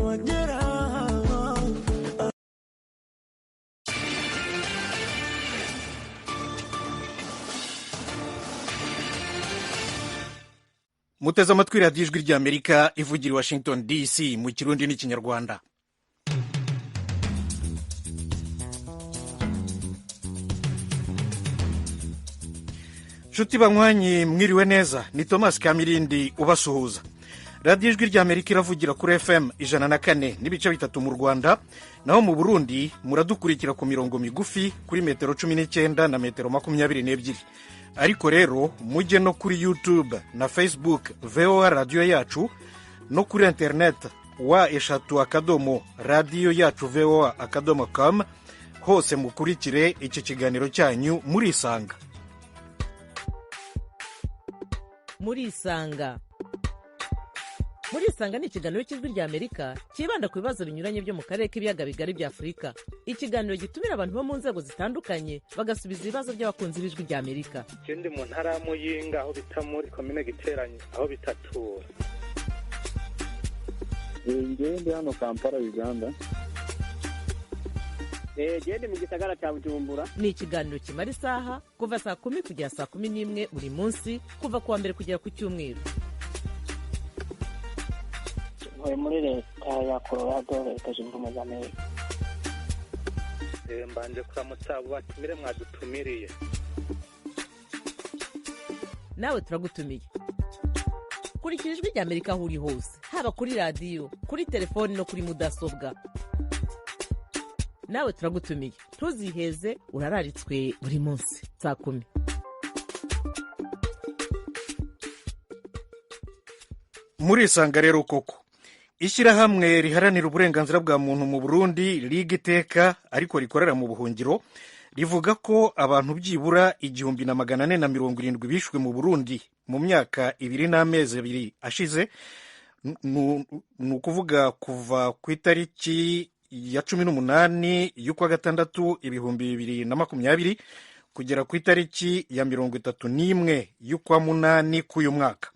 wagera. muteze amatwi radiyo ijwi ry'amerika ivugira i Washington DC mu kirundi n'ikinyarwanda. nshuti banywanyi mwiriwe neza, ni Thomas Kamirindi ubasuhuza. radiyo ijwi ry'amerika iravugira kuri FM 104 n'ibice bitatu mu Rwanda, naho mu Burundi muradukurikira ku mirongo migufi kuri metero 19 na metero 22. ariko rero mujye no kuri YouTube na Facebook VOA radiyo yacu, no kuri internet wa radiyo yacu voa.com, hose mukurikire iki kiganiro cyanyu murisanga. murisanga ni ikiganiro cy'ijwi ry'Amerika kibanda ku bibazo binyuranye byo mu karere k'ibiyaga bigari bya Afurika. Ikiganiro gitumira abantu bo mu nzego zitandukanye bagasubiza ibibazo by'abakunzi b'ijwi ry'Amerika. Ndi mu ntara ya Muyinga, aho bita muri komine Giteranyi, aho bitatura. Ndi hano Kampala, Uganda. Ndi mu gisagara cya Bujumbura. Ni ikiganiro kimara isaha kuva saa 10 kugera saa 11 buri munsi, kuva kuwa mbere kugera ku cyumweru. Muri leta ya Colorado, leta zunze ubumwe za Amerika. Mbanje kuramutsa abo batumire mwadutumiriye. Nawe turagutumiye. Kurikira ijwi ry'Amerika aho uri hose, haba kuri radiyo, kuri telefoni no kuri mudasobwa. Nawe turagutumiye, ntuziheze, urararitswe buri munsi saa 10. murisanga rero koko. Ishyirahamwe riharanira uburenganzira bwa muntu mu Burundi, Liga Iteka, ariko rikorera mu buhungiro, rivuga ko abantu byibura 1470 bishwe mu Burundi mu myaka 2 n'amezi 2 ashize. ni ukuvuga kuva ku itariki ya 18 y'ukwa gatandatu 2020 kugera ku itariki ya 31 y'ukwa munani k'uyu mwaka.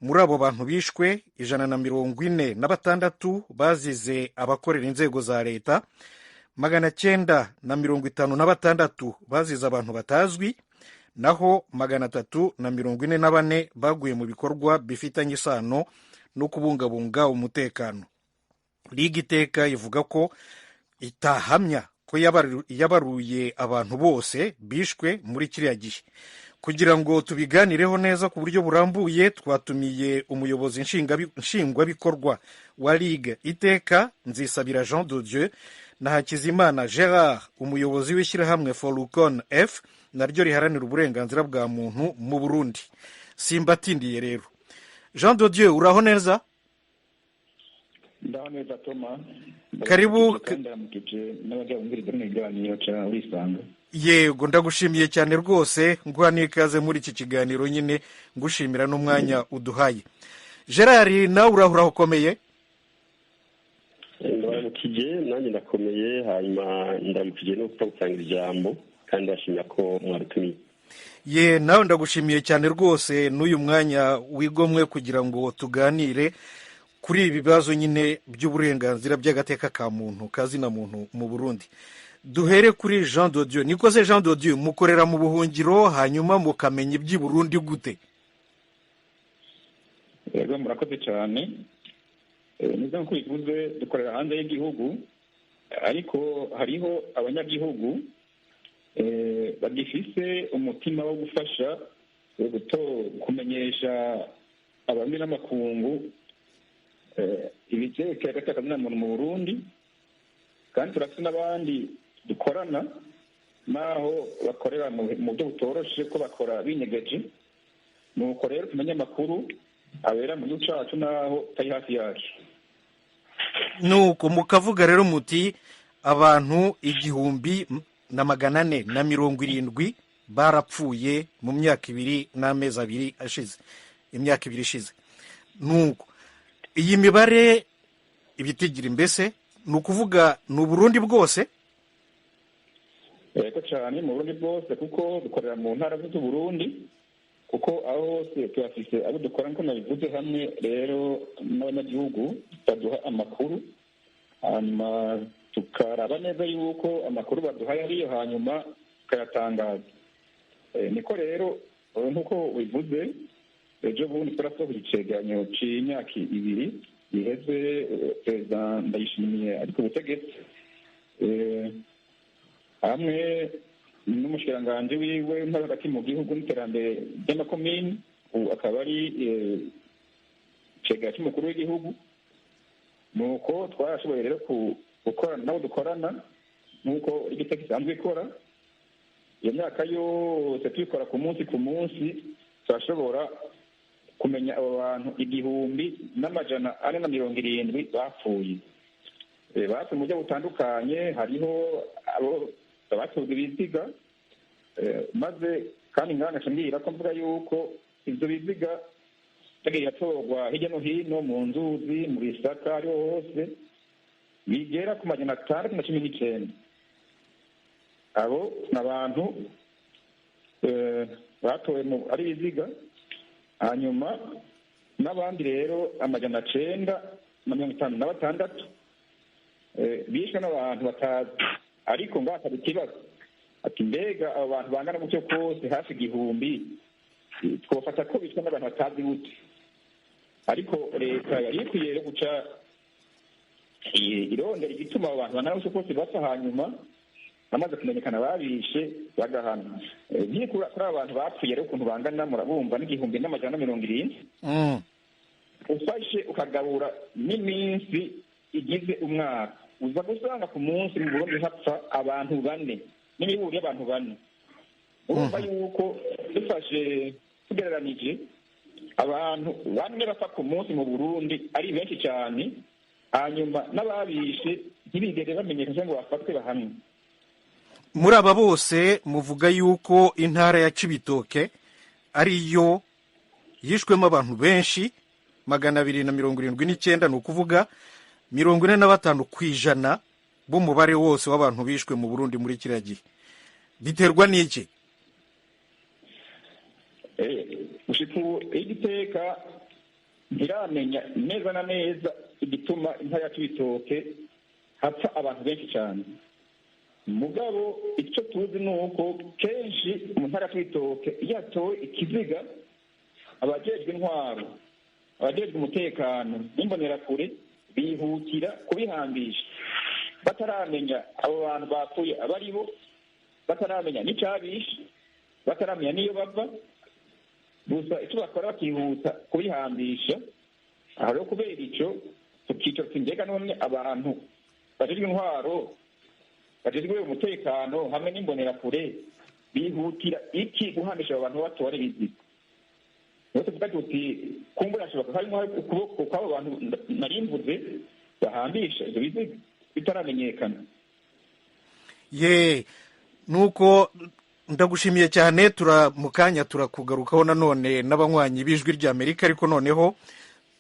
muri abo bantu bishwe 146 bazize abakorera inzego za leta, 956 bazize abantu batazwi, naho 344 baguye mu bikorwa bifitanye isano no kubungabunga umutekano. Liga Iteka ivuga ko itahamya ko yabaruye abantu bose bishwe muri kiriya gihe. Kugira ngo tubiganireho neza ku buryo burambuye, twatumiye umuyobozi nshingwabikorwa wa Liga Iteka, Nzisabira Jean de Dieu, na Hakizimana Gerard, umuyobozi w'ishyirahamwe Folukon F, naryo riharanira uburenganzira bwa muntu mu Burundi. Simbatindiye rero. Jean de Dieu, uraho neza? Ndaho neza Toma. Karibu. Yego, ndagushimiye cyane rwose, nguha n'ikaze muri iki kiganiro, nyine ngushimira n'umwanya uduhaye. Gerard, nawe uraho ukomeye? Ndamukije, nanjye ndakomeye, hanyuma ndamukije no gutanga ijambo, kandi ndashimira ko mwarutumiye. Nawe ndagushimiye cyane rwose n'uyu mwanya wigomwe kugira ngo tuganire kuri ibi bibazo nyine by'uburenganzira by'agateka ka muntu, kazina muntu mu Burundi. Duhere kuri Jean de Dieu. Nikoze Jean de Dieu, mukorera mu buhungiro, hanyuma mukamenya iby'i Burundi gute? Yego, murakoze cyane. Nizo nko bivuze, dukorera hanze y'igihugu, ariko hariho abanyagihugu bagifise umutima wo gufasha, kumenyesha abami n'amakungu ibijyeke agateka muntu mu Burundi, kandi turafite n'abandi dukorana naho bakorera mu buryo butoroshe, ko bakora binyegeje. Nuko rero tumenye amakuru abera mu gihugu cyacu naho tari hafi yacu. Nuko mukavuga rero muti abantu 1470 barapfuye mu myaka 2 n'amezi 2 ashize, imyaka 2 ishize. Nuko iyi mibare ibitigira mbese ni ukuvuga ni Burundi bwose? Yego cyane, mu Burundi bwose, kuko dukorera mu ntara z'u Burundi, kuko aho hose turafise abo dukora nko nabivuze hamwe rero n'abanyagihugu baduha amakuru hanyuma tukaraba neza yuko amakuru baduhaye ariyo hanyuma tukayatangaza. Niko rero nk'uko bivuze ejo bundi turasohora icegeranyo c'imyaka ibiri iheze perezida Ndayishimiye ari ku butegetsi hamwe n'umushikiranganji wiwe ntara hagati mu gihugu n'iterambere ry'amakomini akaba ari icegera c'umukuru w'igihugu. Nuko twarashoboye rero gukorana nabo dukorana nk'uko igitego isanzwe ikora iyo myaka yose tubikora ku munsi turashobora kumenya abo bantu 1,470 bapfuye. Bapfuye mu buryo butandukanye, hariho abo batozwe ibiziga maze kandi ngaha mbwira ko mvuga yuko ivyo biziga byagiye atorwa hirya no hino mu nzuzi mu bisaka ariho hose bigera ku 619. Abo n'abantu batowe ari ibiziga, hanyuma n'abandi rero 956 bishwe n'abantu batazi. Ariko ngaha hari ikibazo ati mbega abo bantu bangana gutyo kose hafi 1,000 twofata ko bishwe n'abantu batazi gute? Ariko leta yari ikwiye guca irondera igituma abo bantu bangana gutyo kose bapfa, hanyuma amaze kumenyekana babishe bagahana. Ngiye kuri abo bantu bapfuye rero ukuntu bangana murabumva n'1,770. Ufashe ukagabura n'iminsi igize umwaka uza gusanga ku munsi mu Burundi hapfa abantu 4 n'imiburi y'abantu 4. Urumva yuko dufashe tugereranije abantu 4 bapfa ku munsi mu Burundi ari benshi cyane, hanyuma n'ababishe ntibigere bamenyekana ngo bafatwe bahamwe. Muri aba bose muvuga yuko intara ya Cibitoke ariyo yishwemo abantu benshi 279, ni ukuvuga 45% b'umubare wose w'abantu bishwe mu Burundi muri kiriya gihe. Biterwa n'iki? Ushiku igiteka ntiramenya neza na neza igituma intara ya Cibitoke hapfa abantu benshi cyane. Mugabo icyo tuzi ni uko kenshi mu ntara ya Cibitoke iyo hatowe ikiziga, abajejwe intwaro, abajejwe umutekano n'imbonerakure bihutira kubihambisha bataramenya abo bantu bapfuye abari bo, bataramenya n'icyabishe, bataramenya n'iyo bava. Gusa icyo bakora bakihuta kubihambisha. Aho rero kubera icyo tukica mbega none abantu bajejwe intwaro, bajejwe umutekano hamwe n'imbonerakure bihutira iki guhambisha abo bantu batwara ibiziga? Rero tuvuga tuti kumbura ashobora harimo ukuboko kw'abo bantu narimvuze bahambisha ibyo biziga bitaramenyekana. Nuko ndagushimiye cyane, mu kanya turakugarukaho nanone n'abanywanyi b'ijwi ry'Amerika, ariko noneho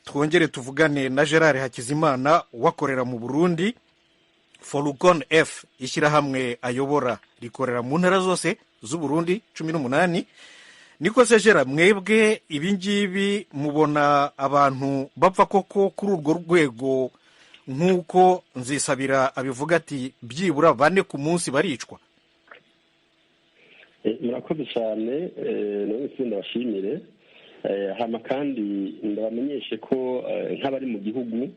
twongere tuvugane na Gerard Hakizimana wakorera mu Burundi. Forukon F ishyirahamwe ayobora rikorera mu ntara zose z'u Burundi 18. Niko se Gerard, mwebwe ibingibi mubona abantu bapfa koko kuri urwo rwego nk'uko Nzisabira abivuga ati byibura 4 ku munsi baricwa? Murakoze cyane, nawe ndabashimire. Hama kandi ndabamenyeshe ko nk'abari mu gihugu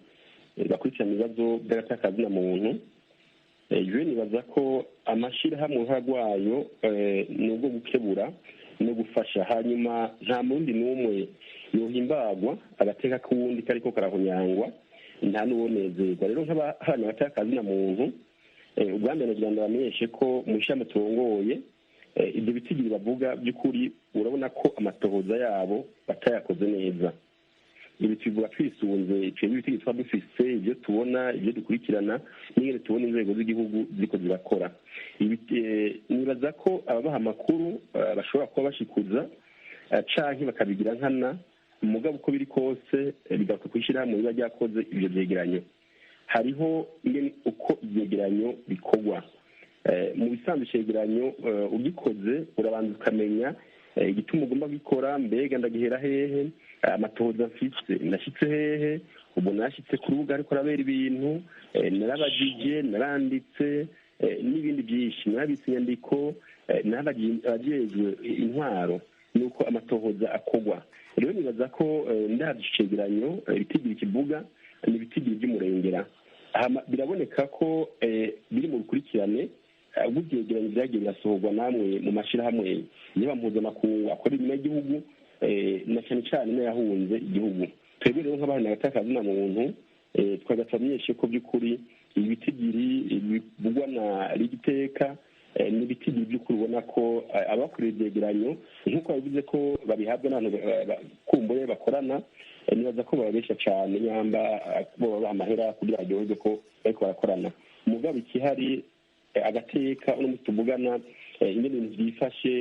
bakurikirana ibibazo by'agatakazi na muntu, yewe nibaza ko amashyirahamwe nk'agwayo ni ubwo gukebura no gufasha, hanyuma nta mundi n'umwe yohimbagwa agateka k'uwundi kariko karahunyangwa, nta n'uwonezerwa. Rero nk'abaharanira agatakazi na muntu, ubwa mbere nagira ngo bamenyeshe ko mu ishami turongoye ibyo bitigiri bavuga by'ukuri urabona ko amatohoza yabo batayakoze neza. Ibi tuvuga twisunze twebwe ibitigiri tuba dufise, ibyo tubona, ibyo dukurikirana, n'ingene tubona inzego z'igihugu ziko zirakora. Nibaza ko ababaha amakuru bashobora kuba bashikuza canke bakabigira nkana, mugabo uko biri kose bigaruka kwishyira mu biba ryakoze ibyo vyegeranyo. Hariho ingene uko ivyegeranyo bikorwa. Mu bisanzwe icegeranyo ugikoze urabanza ukamenya igituma ugomba gukora, mbega ndagihera hehe, amatohoza mfise ndashitse hehe, ubu nashyitse ku rubuga ariko arabera ibintu, narabajije naranditse n'ibindi byinshi, narabitse inyandiko, narabajejwe intwaro, nuko amatohoza akogwa. Rero nibaza ko ndavye icegeranyo ibitigiri kivuga ni ibitigiri by'umurengera. Biraboneka ko biri mu rukurikirane rw'ivyegeranyo vyagiye birasohorwa namwe mu mashirahamwe y'abampuzamakuru akora inyuma y'igihugu, na cyane cyane n'ayahunze igihugu. Twebwe rero nk'abana batakazina muntu twagatumenyeshe ko by'ukuri ibitigiri bivugwa na Rigiteka n'ibitigiri by'ukuri ubona ko abakorera ivyegeranyo nk'uko babivuze ko babihabwa n'abantu kumbuye bakorana, nibaza ko bababesha cyane nyamba bo babaha amahera kugira baryoherwe ko bariko barakorana. Mugabo ikihari agateka uno musi tuvugana ingene ibintu vyifashe,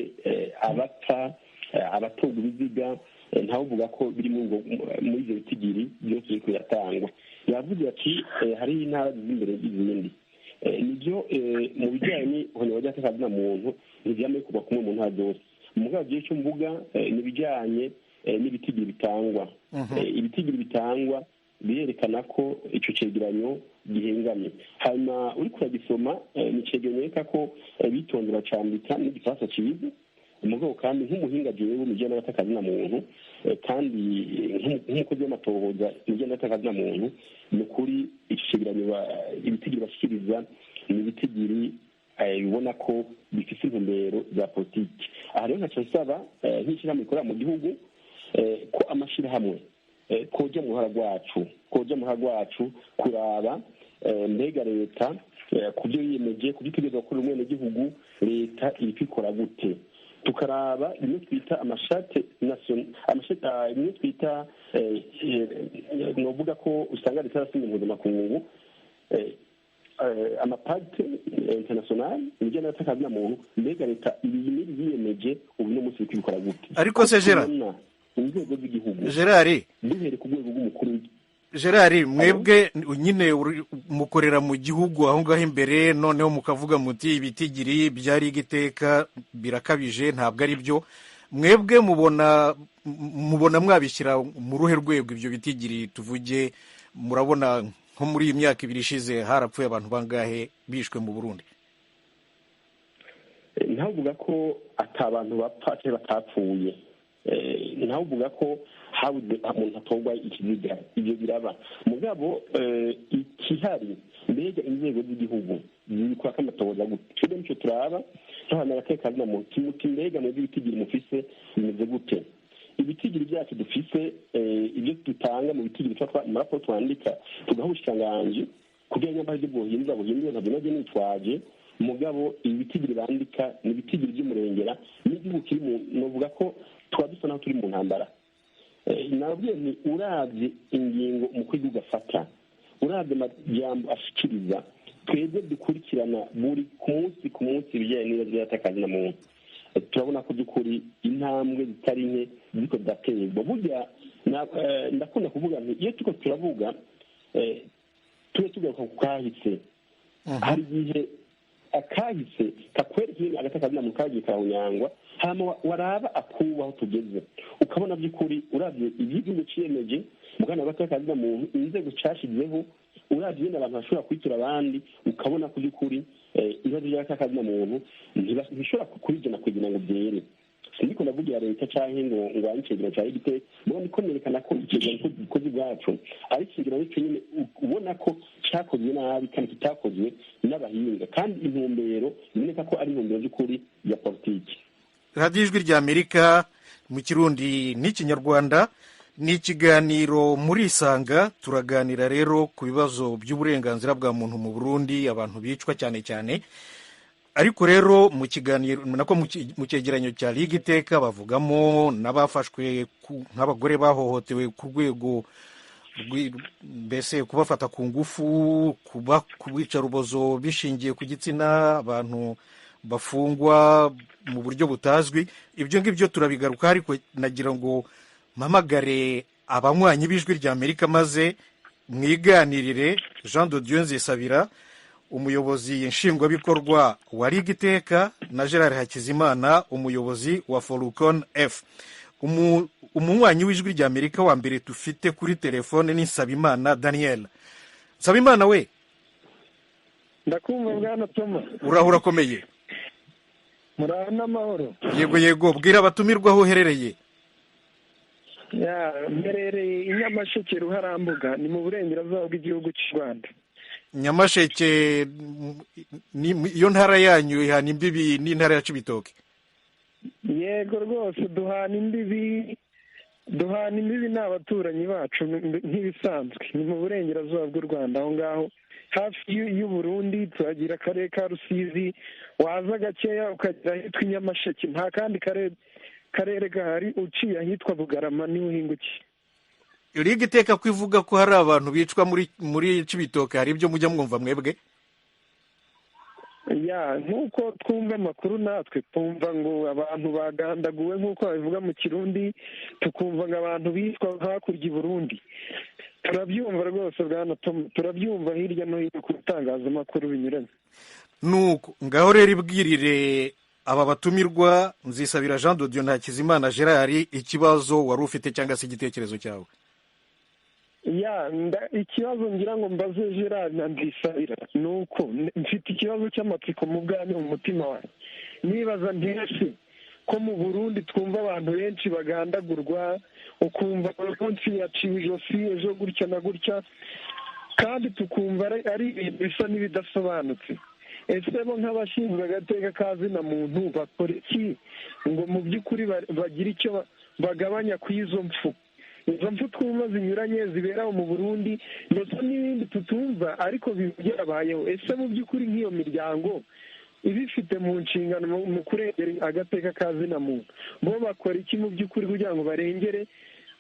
abapfa, abatorwa ibiziga, ntawuvuga ko biri muri ivyo bitigiri byose biriko biratangwa. Yavuze ati hariho intara ziza imbere y'izindi. Nivyo mu bijyanye n'ihonyorwa ry'agateka muntu ntivyamye kuva kumwe mu ntara zose. Mugabo jewe ico mvuga ni ibijanye n'ibitigiri bitangwa. Ibitigiri bitangwa birerekana ko ico cegeranyo gihengamye. Hanyuma uriko uragisoma ni icegeranyo reka ko bitonze bacandika n'igifaransa ciza, umugabo kandi nk'umuhinga jewe mu bijyanye n'agateka muntu kandi nk'umukozi w'amatohoza mu bijyanye n'agateka muntu, ni ukuri ico cegeranyo ibitigiri bashikiriza ni ibitigiri bibona ko bifise intumbero za politiki. Aha rero nkaca nsaba nk'ishirahamwe rikorera mu gihugu ko amashirahamwe koja mu ruhara rwacu kuraba mbega leta ku byo yiyemeje, ku byo itegerezwa gukorera umwenegihugu, leta iriko ikora gute, tukaraba bimwe twita amashate bimwe twita novuga ko usanga leta yarasinye mpuzamakungu amapagite international ibijyanye n'agateka muntu, mbega leta ibi yiyemeje ubu no munsi iriko ibikora gute. Ariko se inzego z'igihugu Gerard, duhere ku rwego rw'umukuru Gerard, mwebwe nyine mukorera mu gihugu aho ngaho imbere, noneho mukavuga muti ibitigiri byari igiteka birakabije, ntabwo ari byo. Mwebwe mubona mwabishyira mu ruhe rwego ibyo bitigiri? Tuvuge murabona nko muri iyi myaka ibiri ishize harapfuye abantu bangahe bishwe mu Burundi? ntavuga ko atabantu bapfa cyangwa batapfuye, ntavuga ko habuze umuntu atorwa ikiziga, ibyo biraba mugabo ikihari mbega inzego z'igihugu zikora kamatoza gute, twebwe nicyo turaba n'abantu abatekana mu kimuti, mbega mu bitigiri mufise bimeze gute, ibitigiri byacu dufise ibyo dutanga mu bitigiri mu raporo twandika tugaha ubushikiranganji kugira ngo amahirwe buhindura ntabwo najye nitwaje mugabo ibitigiri bandika ni ibitigiri by'umurengera n'igihugu kiri mu, novuga ko tuba dusa naho turi mu ntambara. Nabwiye nti uravye ingingo umukuru w'igihugu afata, uravye amajambo ashikiriza, twebwe dukurikirana buri ku munsi ibijyanye n'ibibazo by'abatakazi na muntu, turabona ko by'ukuri intambwe zitari nke ziko zidaterwa. Burya ndakunda kuvuga nti iyo turiko turavuga tube tugaruka ku kahise, hari igihe akahise kakwereka ibintu agatakazi na muntu kagiye karahonyangwa, hama waraba akuba aho tugeze ukabona by'ukuri uravye igihugu ciyemeje mugana agatakazi na muntu inzego cashizeho, uravye ibintu abantu bashobora kwitura abandi ukabona ko by'ukuri ibibazo by'agatakazi na muntu ntibishobora kurijana kugira ngo byere. Sindiko ndavugira leta canke ngo wancegera cyane gite, mugabo ndiko nerekana ko icegera gikoze bwacu ari ikigero cyo nyine ubona ko cyakozwe nabi kandi kitakozwe n'abahinga, kandi intumbero iboneka ko ari intumbero y'ukuri ya politiki. radiyo ijwi rya Amerika mu Kirundi n'Ikinyarwanda ni ikiganiro muri Isanga. Turaganira rero ku bibazo by'uburenganzira bwa muntu mu Burundi, abantu bicwa cyane cyane. Ariko rero mu kiganiro nako mu cyegeranyo cya Liga Iteka bavugamo n'abafashwe nk'abagore bahohotewe ku rwego mbese kubafata ku ngufu, kubica rubozo bishingiye ku gitsina, abantu bafungwa mu buryo butazwi. Ibyo ngibyo turabigaruka, ariko nagira ngo mpamagare abanywanyi b'ijwi rya Amerika maze mwiganirire. Jean de Dieu Nzisabira umuyobozi nshingwabikorwa wa Liga Iteka, na Gerard Hakizimana, umuyobozi wa Forukon F. Umunywanyi w'ijwi rya Amerika wa mbere dufite kuri telefone ni Nsabimana Daniel. Nsabimana we, ndakumva bwana Toma. urahura komeye? Murana amahoro. Yego, bwira abatumirwa aho uherereye. Mberereye i Nyamasheke Ruharambuga, ni mu burengerazuba bw'igihugu cy'u Rwanda. Nyamasheke iyo ntara yanyu ihana imbibi n'intara ya Cibitoke? Yego rwose, duhana imbibi n'abaturanyi bacu nk'ibisanzwe. Ni mu burengerazuba bw'u Rwanda, aho ngaho hafi y'u Burundi. Turagira akarere ka Rusizi, waza gakeya ukagera ahitwa i Nyamasheke. Nta kandi karere gahari, uciye ahitwa Bugarama niho uhingukiye. Liga Iteka ko ivuga ko hari abantu bicwa muri Cibitoke, hari ibyo mujya mwumva mwebwe? Nk'uko twumva amakuru natwe twumva ngo abantu bagandaguwe nk'uko babivuga mu Kirundi, tukumva ngo abantu bicwa hakurya i Burundi. Turabyumva rwose bwana Tom, turabyumva hirya no hino ku bitangazamakuru binyuranye. Nuko ngaho rero ibwirire aba batumirwa, Nzisabira Jean de Dieu na Hakizimana Gerard, ikibazo wari ufite cyangwa se igitekerezo cyawe. Ikibazo ngira ngo mbaze Gerard na Nzisabira ni uko mfite ikibazo cy'amatsiko mu bwanyu mu mutima wanjye. Nibaza ntese ko mu Burundi twumva abantu benshi bagandagurwa, ukumva munsi yaciwe ijosi ejo gutya na gutya, kandi tukumva ari ibintu bisa n'ibidasobanutse. Ese bo nk'abashinzwe agateka ka zina muntu bakora iki ngo mu by'ukuri bagire icyo bagabanya ku izo mpfu? Izo mpfu twumva zinyuranye zibera mu Burundi ndetse n'ibindi tutumva ariko byarabayeho. Ese mu by'ukuri nk'iyo miryango ibifite mu nshingano mu kurengera agateka ka zina muntu, bo bakora iki mu by'ukuri kugira ngo barengere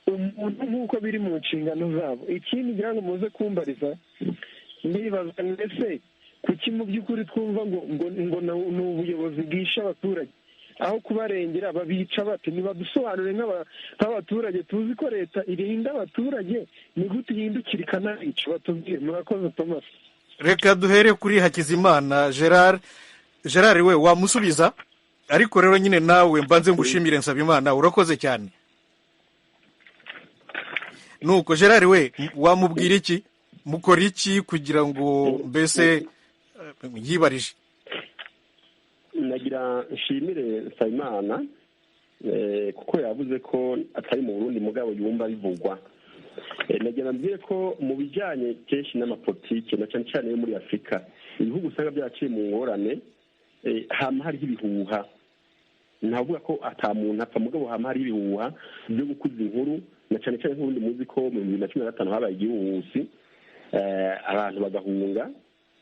umuntu nk'uko biri mu nshingano zabo? Ikindi ngira ngo muze kumbariza, nibaza mbese kuki mu by'ukuri twumva ngo ni ubuyobozi bwishe abaturage, aho kubarengera babica bate? Nibadusobanure nk'abaturage, tuzi ko leta irinda abaturage, ni gute ihindukira ikanabica? Batubwire. Murakoze Thomas. Reka duhere kuri Hakizimana Gerard. Gerard we wamusubiza, ariko rero nyine nawe mbanze ngushimire Nsabimana, urakoze cyane. Nuko Gerard we wamubwira iki, mukora iki kugira ngo mbese yibarije? Nagira nshimire Nsabimana kuko yavuze ko atari mu Burundi mugabo yumva bivugwa. Nagira mbwire ko mu bijyanye kenshi n'amapolitike na cyane cyane yo muri Afurika, ibihugu usanga byaciye mu ngorane, hama hariho ibihuha. Ntavuga ko atamuntu apfa, mugabo hama hariho ibihuha byo gukuza inkuru, na cyane cyane nk'ubundi muzi ko mu 2015 habaye igihuhusi, abantu bagahunga,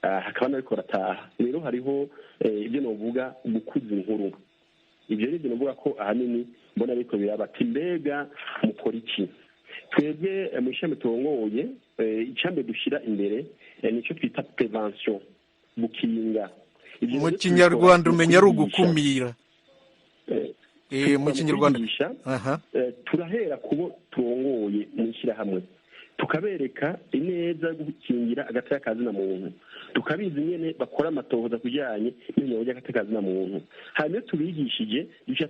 hakaba n'ariko barataha. Rero hariho ibyo novuga gukuza inkuru. Ibyo rero novuga ko ahanini mbona ariko birabati mbega mukora iki? Twebwe mu ishami turongoye, icambe dushira imbere nicyo twita prevention, gukinga. Mu Kinyarwanda umenya ari ugukumira. Mu Kinyarwanda turahera kubo turongoye mu ishyirahamwe, tukabereka ineza yo gukingira agateka ka zina muntu, tukabizi nyene bakora amatohoza kujyanye n'inyo y'agateka ka zina muntu. Hanyuma tubigishije duca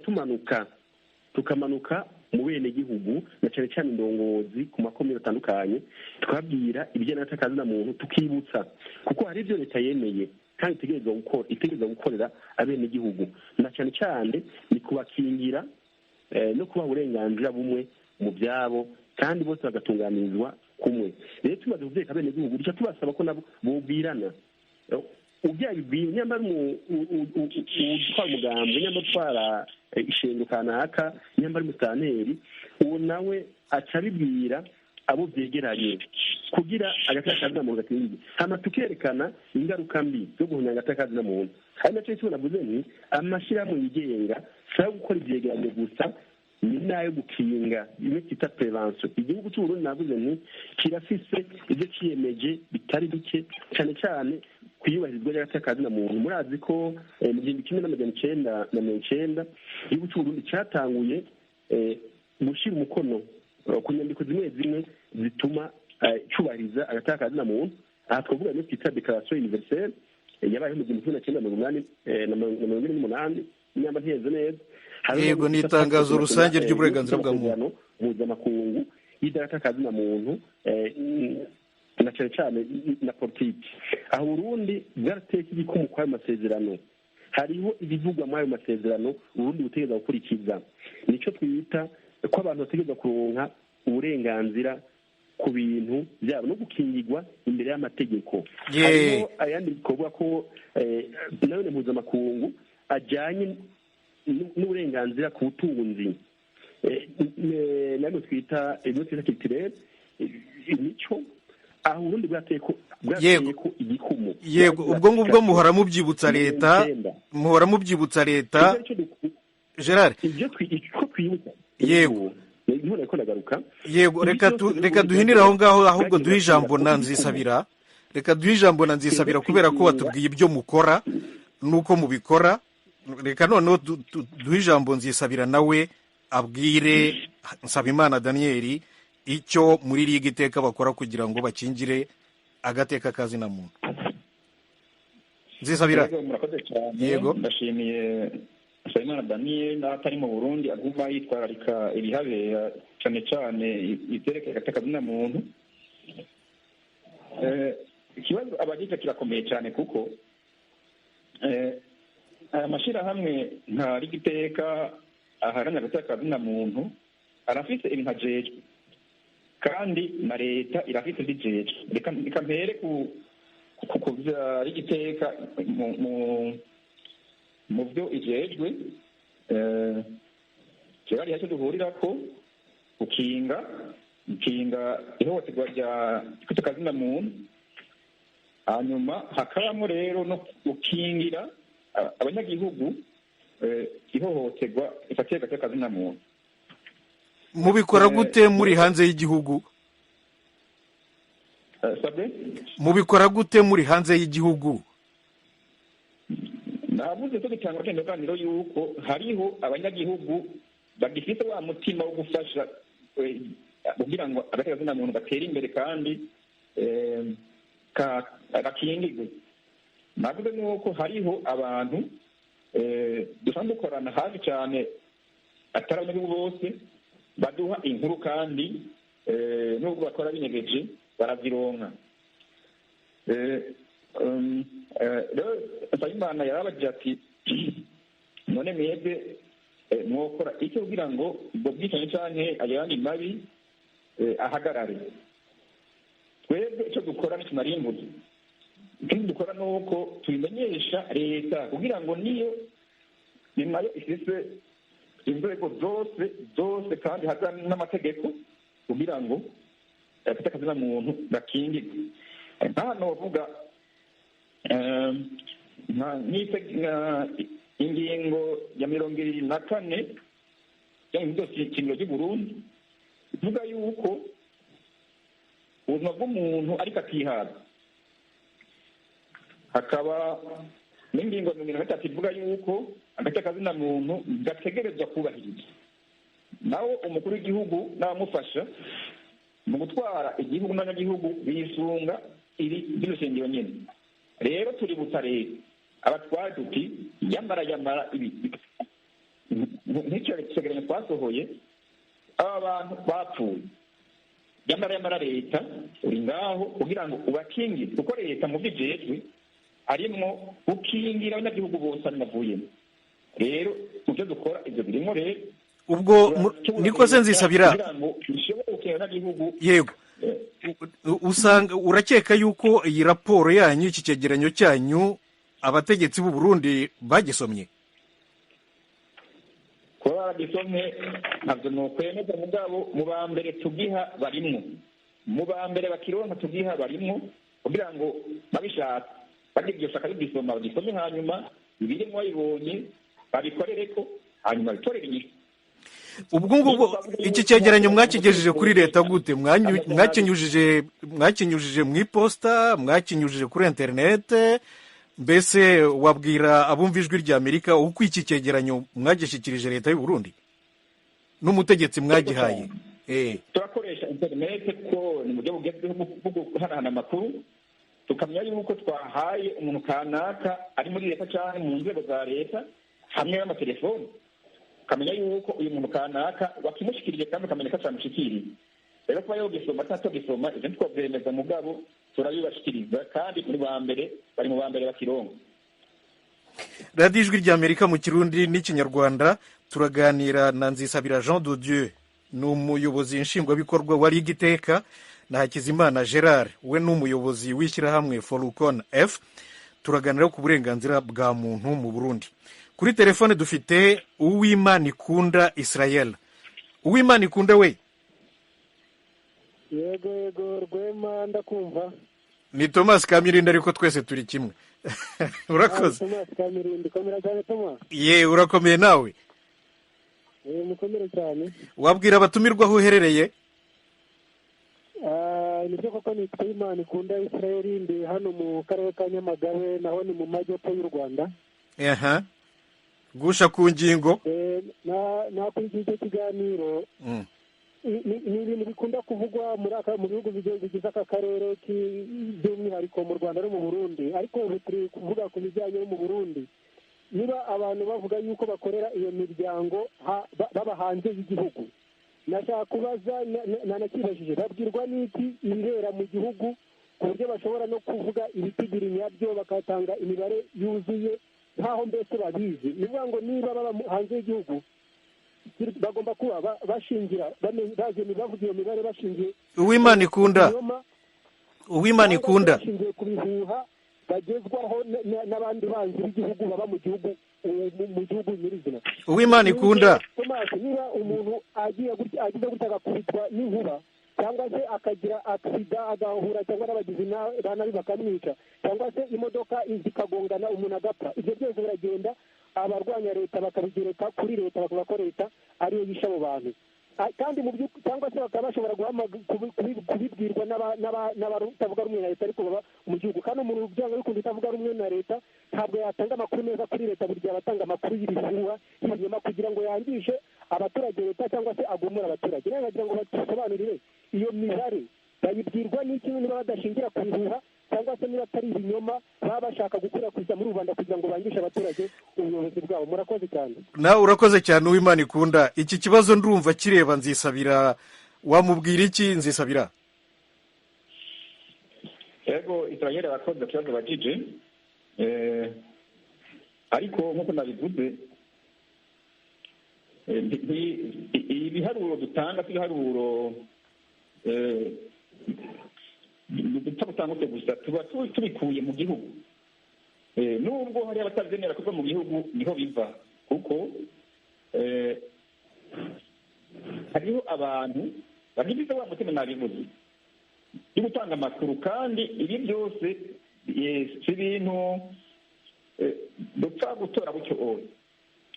tukamanuka mu bene gihugu, na cyane cyane indongozi ku makomune atandukanye, tukabwira ibijyanye n'agateka ka zina muntu, tukibutsa kuko hari ibyo leta yemeye kandi itegerezwa gukorera abene gihugu, na cyane cyane ni kubakingira no kubaha uburenganzira bumwe mu byabo, kandi bose bagatunganirizwa kumwe. Rero tumaze kubyeka abene gihugu duca tubasaba ko nabo bobwirana, ubyabibwiye nyamba utwara umugambi, nyamba utwara ishengero kanaka, nyamba ari musitanteri, uwo nawe aca abibwira abo byegeranye kugira agateka ka zina muntu gatinze. Hama tukerekana ingaruka mbi zo guhunya agateka ka zina muntu. Hari nacyo cyo navuze nti amashyirahamwe yigenga saa gukora ibyegeranyo gusa, ni nayo gukinga, imwe kita prevention. Igihugu cy'u Burundi navuze nti kirafise ibyo ciyemeje bitari bike, cyane cyane kuyubahirizwa ry'agateka ka zina muntu. Murazi ko mu 1990 igihugu cy'u Burundi cyatanguye gushira umukono ku nyandiko zimwe zimwe zituma cyubahiriza agateka ka zina muntu, aha twavuga niyo twita dekarasiyo univerisele yabayeho mu gihumbi kimwe na cyenda mirongo ine n'umunani inyamba ntiheze neza. yego ni itangazo rusange ry'uburenganzira bwa muntu mpuzamakungu y'idata muntu na cyane cyane na politiki. aho Burundi bwarateye igikumu kw'ayo masezerano, hariho ibivugwa muri ayo masezerano Burundi butegereza gukurikiza. nicyo twita ko abantu bategereza kuronka uburenganzira ku bintu byabo no gukingirwa imbere y'amategeko. harimo ayandi bikorwa ko nayo mpuzamakungu ajyanye n'uburenganzira ku butunzi, nayo twita kitirere imico. aho Burundi bwateye ko igikumu. yego ubwo ngubwo muhora mubyibutsa leta Gerard. ibyo twibutsa yego reka duhinire aho ngaho, ahubwo duhe ijambo na Nzisabira. Kubera ko watubwiye ibyo mukora nuko mubikora. reka noneho duhe ijambo Nzisabira nawe abwire Nsabimana Daniel icyo muri Liga Iteka bakora kugira ngo bakingire agateka kazina muntu. Nzisabira. Murakoze cyane. Yego, ndashimiye Nsabimana Daniel n'atari mu Burundi aguma yitwararika ibihabera cyane cyane iterekeye agateka kazina muntu. Ikibazo abagize kirakomeye cyane kuko aya mashyirahamwe nka Liga Iteka aharanira agateka kazina muntu arafite ibintu ajejwe kandi na leta irafite ibijejwe. reka mpere ku bya Liga Iteka mu byo ijejwe. kera rihashye duhurira ko gukinga ihohoterwa ry'agateka kazina muntu, hanyuma hakabamo rero no gukingira abanyagihugu ihohoterwa ifatiye agateka kazina muntu. mubikora gute muri hanze y'igihugu? mubikora gute muri hanze y'igihugu? navuze ko bitanga akendoganiro yuko hariho abanyagihugu bagifite wa mutima wo gufasha kugira ngo agateka kazina muntu gatere imbere kandi gakingirwe. navuze nuko hariho abantu dusanzwe dukorana hafi cyane atari abanyagihugu bose baduha inkuru kandi nubwo bakora binyegeje barazironka. rero Nsabimana yarabagira ati none mwebwe mwokora icyo kugira ngo ubwo bwicanyi canke ayandi mabi ahagarare. twebwe icyo dukora ni tunarimbuze. ikindi dukora ni uko tubimenyesha leta kugira ngo niyo ni nayo ifise inzego zose kandi haza n'amategeko kugira ngo agateka kazina muntu gakingirwe. hano bavuga ingingo ya 24 y'Itegeko ry'u Burundi ivuga yuko ubuzima bw'umuntu ariko atihaza. hakaba n'ingingo ya 23 ivuga yuko agateka kazina muntu gategerezwa kubahirizwa. naho umukuru w'igihugu n'abamufasha mu gutwara igihugu n'abanyagihugu bisunga iri shingiro nyine. rero tuributsa leta abatwara tuti yambara ibi nk'icyo kigereranyo twasohoye aba bantu bapfuye. yambara leta uri ngaho kugira ngo ubakingire, kuko leta mu by'ijejwe arimwo gukingira abanyagihugu bose bavuyemo. rero ibyo dukora ibyo birimo rero ubwo niko se Nzisabira. yego, usanga urakeka yuko iyi raporo yanyu, iki cyegeranyo cyanyu, abategetsi b'u Burundi bagisomye? kuba baragisomye ntabwo ni ukwemeza, mugabo mu ba mbere tugiha barimwo, mu ba mbere bakironka tugiha barimwo, kugira ngo babishaka bagira iryo shaka bigisoma bagisome, hanyuma ibirimo babibonye babikorere ko, hanyuma bitorere inyishu. ubwo ngubwo iki cyegeranyo mwakigejeje kuri leta gute? mwakinyujije mu iposita, mwakinyujije kuri interinete? mbese wabwira abumva ijwi rya Amerika uko iki cyegeranyo mwagishyikirije leta y'u Burundi n'umutegetsi mwagihaye? turakoresha interinete ko ni uburyo bugezweho bwo guhanahana amakuru. tukamenya yuko twahaye umuntu kanaka ari muri leta cyangwa mu nzego za leta hamwe n'amatelefoni, ukamenya yuko uyu muntu kanaka wakimushyikirije kandi ukamenya ko atamushyikiriye. rero kuba yogisoma cyangwa togisoma ibyo twabyemeza mugabo turabibashyikiriza kandi bari mu ba mbere bakirongo. radiyo ijwi ry'Amerika mu Kirundi n'Ikinyarwanda turaganira na Nzisabira Jean de Dieu, ni umuyobozi nshingwabikorwa wa Ligue Iteka, na Hakizimana Gerard we ni umuyobozi w'ishyirahamwe Folukon F. turaganira ku burenganzira bwa muntu mu Burundi. Kuri telefone dufite Uwimanikunda Israel. Uwimanikunda we. Yego Rwema ndakumva. Ni Thomas Kamirindi ariko twese turi kimwe. Urakoze. Thomas Kamirindi komera cyane Thomas. Ye urakomeye nawe. Mukomere cyane. Wabwira abatumirwa aho uherereye? Nibyo koko ni Uwimanikunda Israel ndi hano mu karere ka Nyamagabe, naho ni mu majyepfo y'u Rwanda. Gusha ku ngingo. Kuri iki kiganiro ni ibintu bikunda kuvugwa mu bihugu bigize aka karere by'umwihariko mu Rwanda no mu Burundi, ariko ubu turi kuvuga ku bijyanye no mu Burundi. Niba abantu bavuga yuko bakorera iyo miryango baba hanze y'igihugu, nashaka kubaza nanakibajije babwirwa n'iki ibibera mu gihugu ku buryo bashobora no kuvuga ibitigiri nyabyo bakatanga imibare yuzuye nkaho mbese babizi. Ni ukuvuga ngo niba baba hanze y'igihugu bagomba kuba bashingira bavuga iyo mibare bashingiye Uwimanikunda bashingiye ku bihuha bagezwaho n'abandi banzi b'igihugu baba mu gihugu nyirizina. Uwimanikunda niba umuntu agize gutya agakubitwa n'inkuba cyangwa se akagira aksida agahura cyangwa n'abagizi ba nabi bakamwica cyangwa se imodoka zikagongana umuntu agapfa, ibyo byose biragenda abarwanya leta bakabigereka kuri leta bakavuga ko leta ariyo yishe abo bantu, kandi cyangwa se bakaba bashobora kubibwirwa n'abatavuga rumwe na leta ariko baba mu gihugu, kandi umuntu byanga bikunda utavuga rumwe na leta ntabwo yatanga amakuru meza kuri leta, buri gihe abatanga amakuru y'ibihuha y'ibinyoma kugira ngo yangishe abaturage leta cyangwa se agumure abaturage. Rero nagira ngo basobanurire iyo mibare bayibwirwa n'iki niba badashingira ku bihuha cyangwa se niba atari ibinyoma baba bashaka gukwirakwiza muri rubanda kugira ngo bangishe abaturage ubuyobozi bwabo. Murakoze cyane. Nawe urakoze cyane Uwimanikunda. Iki kibazo ndumva kireba Nzisabira, wamubwira iki Nzisabira? Yego Israel abakoze kibazo bagije, ariko nk'uko nabivuze ibiharuro dutanga ibiharuro dupfa gutanga gusa tuba tubikuye mu gihugu, nubwo hari abatabyemera kuva mu gihugu niho biva, kuko hariho abantu bagize wa mutima nabivuze yo gutanga amakuru, kandi ibi byose si ibintu dupfa gutora gutyo oya.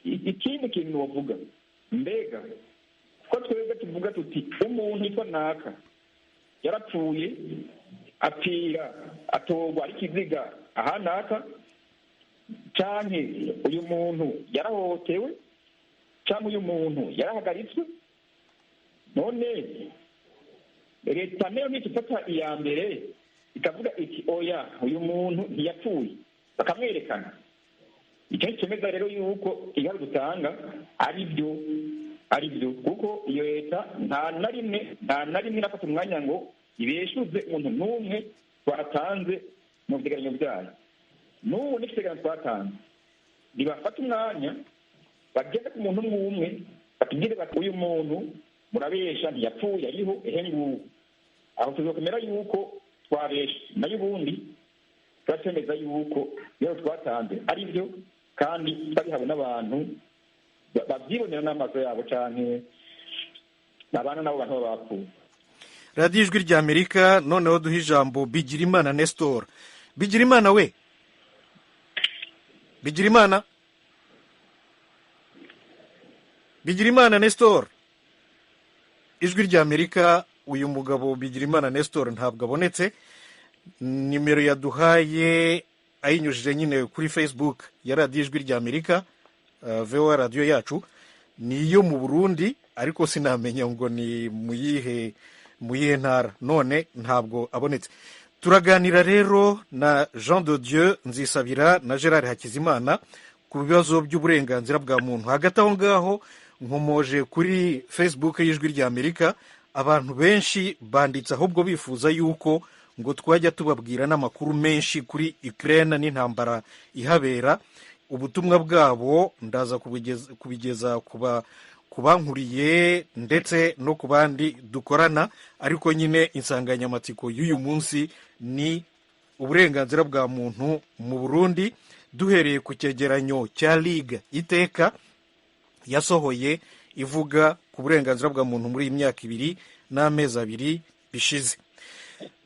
Ikindi kintu bavuga mbega ko twebwe tuvuga tuti umuntu yitwa naka yarapfuye apfira atorwa ari kiziga aha naka, canke uyu muntu yarahohotewe cyangwa uyu muntu yarahagaritswe, none leta nayo ntifata iya mbere ikavuga iti oya uyu muntu ntiyapfuye bakamwerekana. Icyo cyemeza rero yuko igihugu dutanga ari byo kuko iyo leta nta na rimwe nafata umwanya ngo ibeshuze umuntu n'umwe twatanze mu byegeranyo byayo. N'ubu n'icyegeranyo twatanze ntibafata umwanya bageze ku muntu umwe batubwire bati uyu muntu murabesha ntiyapfuye ariho ngubu. Aho tuzokomera yuko twabesha, nayo ubundi turatemeza yuko iyo twatanze ari byo kandi babihawe n'abantu babyibonera n'amaso yabo cyane abana nabo bantu bapfuye. radiyo ijwi ry'Amerika. Noneho duha ijambo Bigirimana Nestor. Bigirimana we, Bigirimana Nestor, ijwi ry'Amerika. Uyu mugabo Bigirimana Nestor ntabwo abonetse. Nimero yaduhaye ayinyujije nyine kuri Facebook ya radiyo ijwi ry'Amerika, VOA radiyo yacu, ni iyo mu Burundi ariko sinamenya ngo ni mu yihe ntara, none ntabwo abonetse. turaganira rero na Jean de Dieu Nzisabira na Gerard Hakizimana ku bibazo by'uburenganzira bwa muntu. Hagati aho ngaho nkomoje kuri Facebook y'Ijwi ry'Amerika, abantu benshi banditse ahubwo bifuza yuko ngo twajya tubabwira n'amakuru menshi kuri Ukraine n'intambara ihabera. Ubutumwa bwabo ndaza kubigeza ku bankuriye ndetse no ku bandi dukorana, ariko nyine insanganyamatsiko y'uyu munsi ni uburenganzira bwa muntu mu Burundi, duhereye ku cyegeranyo cya Ligue Iteka yasohoye ivuga ku burenganzira bwa muntu muri iyi myaka 2 n'amezi 2 bishize.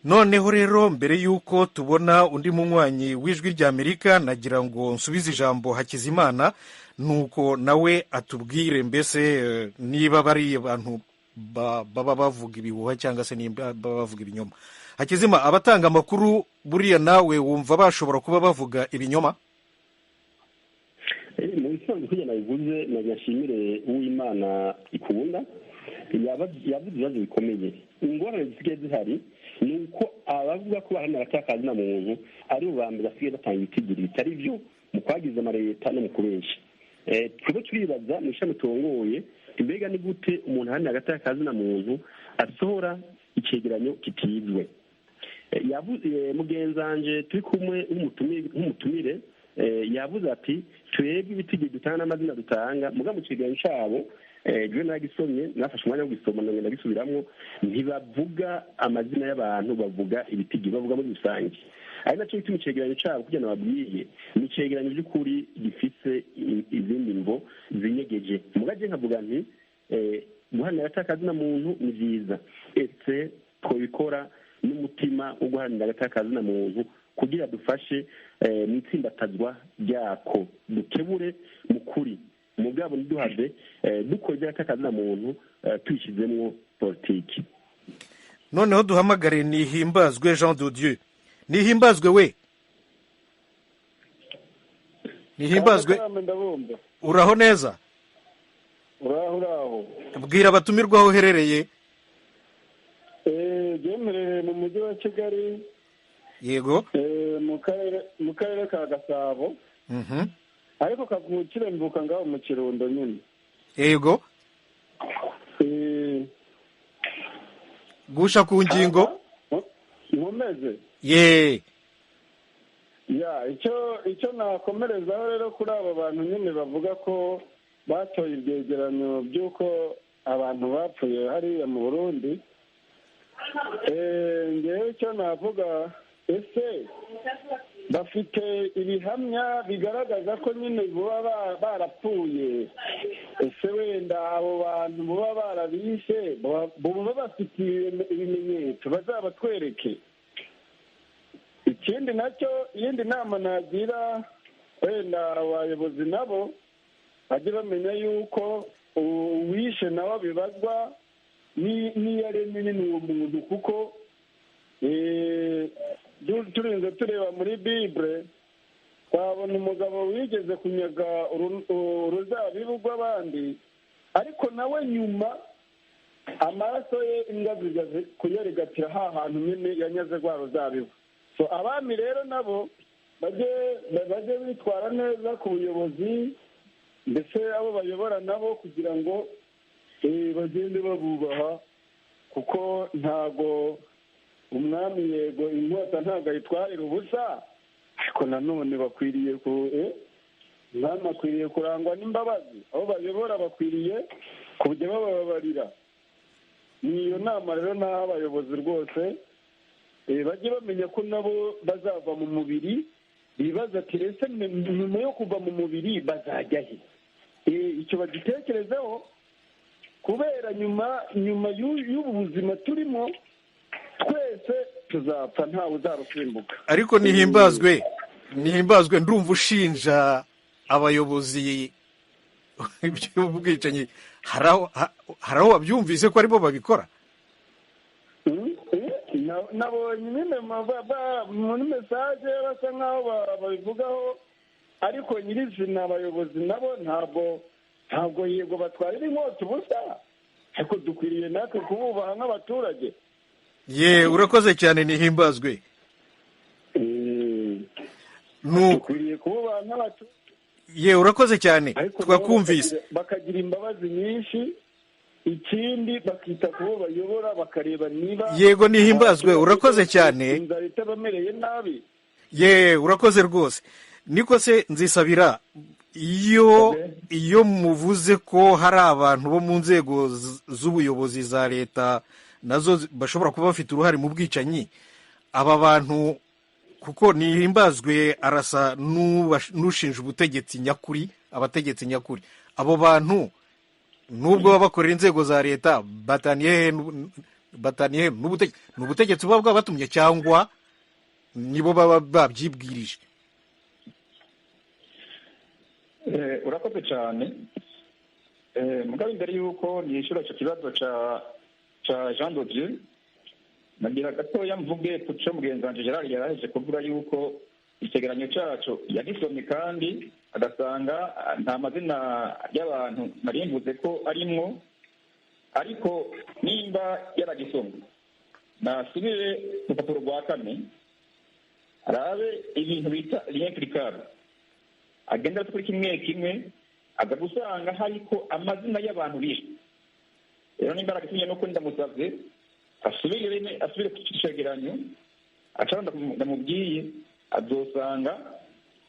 Noneho rero mbere y'uko tubona undi munywanyi w'Ijwi ry'Amerika, nagira ngo nsubize ijambo Hakizimana nuko nawe atubwire mbese niba bari abantu baba bavuga ibihuha cyangwa se niba bavuga ibinyoma. Hakizima, abatanga amakuru buriya nawe wumva bashobora kuba bavuga ibinyoma? Mu bisanzwe kugira nabivuze nagashimire Uwimana ikunda yavuze ibibazo bikomeye. Ingorane zisigaye zihari ni uko abavuga ko baharanira agatakazi na muntu ari ubambere basigaye batanga ibitigiri bitari byo mu kwagiza amaleta no mu kubesha. Twebwe turibaza mu ishami turongoye mbega ni gute umuntu aharanira agatakazi na muntu asohora icegeranyo kitizwe. Yavuze mugenzanje turi kumwe nk'umutumire yavuze ati twebwe ibitigiri dutanga n'amazina dutanga muga mu cegeranyo cabo je nagisomye nafashe umwanya wo gisoma none ndagisubiramo, ntibavuga amazina y'abantu, bavuga ibitigiri, bavuga muri rusange. Ari nacyo gituma icegeranyo cabo kugira nababwiye ni icegeranyo by'ukuri gifise izindi mvo zinyegeje. Mugaje nkavuga nti guharanira agatakazi na muntu ni vyiza, ese twabikora n'umutima wo guharanira agatakazi na muntu kugira dufashe mu itsimbatazwa ryako, dukebure mu kuri mugabo ntiduhave dukora iby'agatakazi na muntu twishyizemo politiki. Noneho duhamagare Nihimbazwe Jean de Dieu. Nihimbazwe we, Nihimbazwe, uraho neza? uraho. Bwira abatumirwa aho uherereye. Mherereye mu mujyi wa Kigali. Yego. Mu karere ka Gasabo. Ariko kavukire mvuka ngaho mu Kirundo nyine. Yego. Gusha ku ngingo. Nkomeze. Ye. Ya, icyo nakomerezaho rero kuri aba bantu nyine bavuga ko batoye ibyegeranyo by'uko abantu bapfuye hariya mu Burundi. Ngewe icyo navuga, ese bafite ibihamya bigaragaza ko nyine baba barapfuye? Ese wenda abo bantu baba barabishe baba bafite ibimenyetso bazabatwereke? Ikindi nacyo, iyindi nama nagira wenda abayobozi nabo bajye bamenya yuko uwishe nawe bibazwa niyo aremye ni uwo muntu, kuko turinze tureba muri Bible twabona umugabo wigeze kunyaga uruzabibu rw'abandi, ariko nawe nyuma amaraso ye imbwa zigaze kuyarigatira ha hantu nyine yanyaze rwa ruzabibu. So abami rero nabo bajye bitwara neza ku buyobozi, ndetse abo bayobora nabo kugira ngo bagende babubaha, kuko ntago umwami yego inkota ntago ayitwarira ubusa, ariko nanone bakwiriye umwami akwiriye kurangwa n'imbabazi, abo bayobora bakwiriye kujya bababarira. Niyo nama rero n'aho abayobozi rwose bajye bamenya ko nabo bazava mu mubiri, bibaza ati ese nyuma yo kuva mu mubiri bazajya he? Icyo bagitekerezeho, kubera nyuma y'ubu buzima turimo twese tuzapfa, ntawe uzarusimbuka. Ariko nihimbazwe ndumva ushinja abayobozi by'ubwicanyi. Hari aho wabyumvise ko aribo babikora? Nabonye nyine muri mesaje basa nk'aho babivugaho, ariko nyirizina abayobozi nabo ntabwo yego batwarira inkota ubusa, ariko dukwiriye natwe kububaha nk'abaturage. Ye, urakoze cyane Nihimbazwe. dukwiriye kububaha nk'abaturage ye urakoze cyane ariko twakumvise bakagira imbabazi nyinshi, ikindi bakita ku bo bayobora bakareba niba yego nihimbazwe urakoze cyane inzara itabamereye nabi. ye urakoze rwose. niko se Nzisabira, iyo muvuze ko hari abantu bo mu nzego z'ubuyobozi za leta nazo bashobora kuba bafite uruhare mu bwicanyi, aba bantu kuko nihimbazwe arasa n'ushinja ubutegetsi nyakuri, abategetsi nyakuri, abo bantu nubwo baba bakorera inzego za leta bataniye n'ubutegetsi, ni ubutegetsi buba bwabatumye cyangwa nibo baba babyibwirije? urakoze cyane. Mugabe mbere y'uko nishyura icyo kibazo cya Jean de Dieu, nagira gatoya mvuge ku cyo mugenzi wanjye Gerard yaraheje kuvuga yuko icyegeranyo cyacu yagisomye kandi agasanga nta mazina y'abantu nari mvuze ko arimwo, ariko nimba yaragisomye nasubire ku rupapuro rwa 4 arabe ibintu bita liyenkirikari, agenda kuri kimwe kimwe aza gusanga hariko amazina y'abantu bishwe. Rero nimba aragisinye nuko ndamusavye asubire ku cegeranyo acara ndamubwiye, azosanga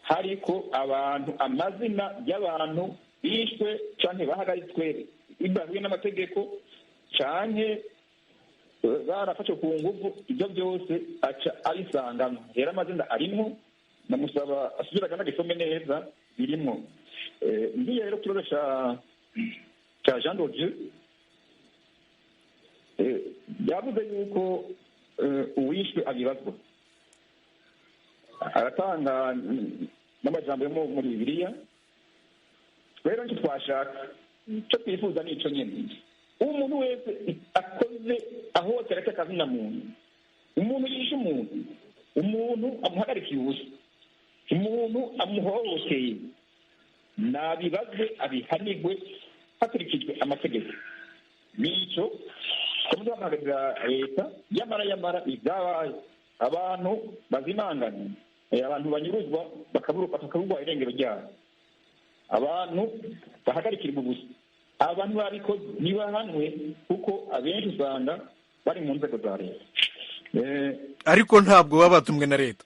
hariko abantu amazina y'abantu bishwe canke bahagaritswe bibahuye n'amategeko canke barafashe ku nguvu. Ibyo byose aca abisangamo. Rero amazina arimo, ndamusaba asubire akanagisome neza, birimo. Ngiye rero kibazo ca Jean de Dieu, yavuze yuko uwishwe abibazwa, aratanga n'amajambo yo muri Bibiliya. Rero nicyo twashaka, icyo twifuza ni icyo nyine. Umuntu wese akoze ahohotera akazina muntu, umuntu yishe umuntu amuhagarikiye ubusa, umuntu amuhohoteye, nabibaze abihanirwe hakurikijwe amategeko. Nicyo tumuduhamagarira leta. Yamara ibyabaye, abantu bazimanganye, abantu banyuruzwa bakaburwa irengero ryabo, abantu bahagarikirwa ubusa, abantu babikoze ntibahanwe, kuko abenshi usanga bari mu nzego za leta ariko ntabwo baba batumwe na leta.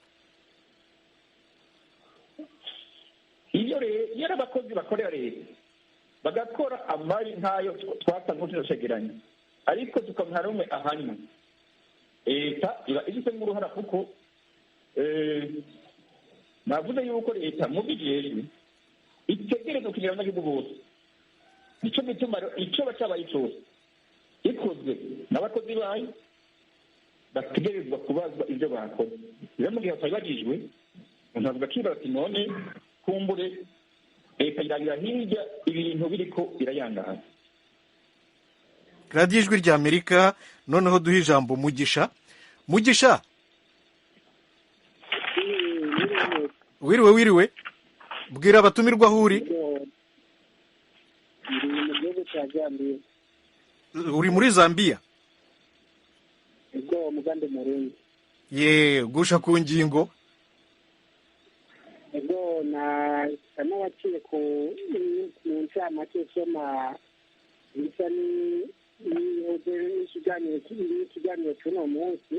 iyo abakozi bakorera leta bagakora amari nk'ayo twatanze mu cegeranyo, ariko tukamenya rumwe ahanwe, leta iba ifitemo uruhara, kuko navuze yuko leta mu bijejwe itegereza kugira abanyagihugu bose. Nicyo gituma icyo bacabaye cyose ikozwe n'abakozi bayo bategerezwa kubazwa ibyo bakoze. Rero mu gihe batabibagijwe, umuntu avuga akibaza ati none kumbure leta irabira hirya ibintu biriko birayangaza. radiyo ijwi rya Amerika. Noneho duhe ijambo Mugisha. wiriwe bwira abatumirwa aho uri. Uri muri Zambia? Ego mugande murundi. Gusha ku ngingo. Ego n'abaciye ku ncamake soma bisa n'ikiganiro cy'uno munsi.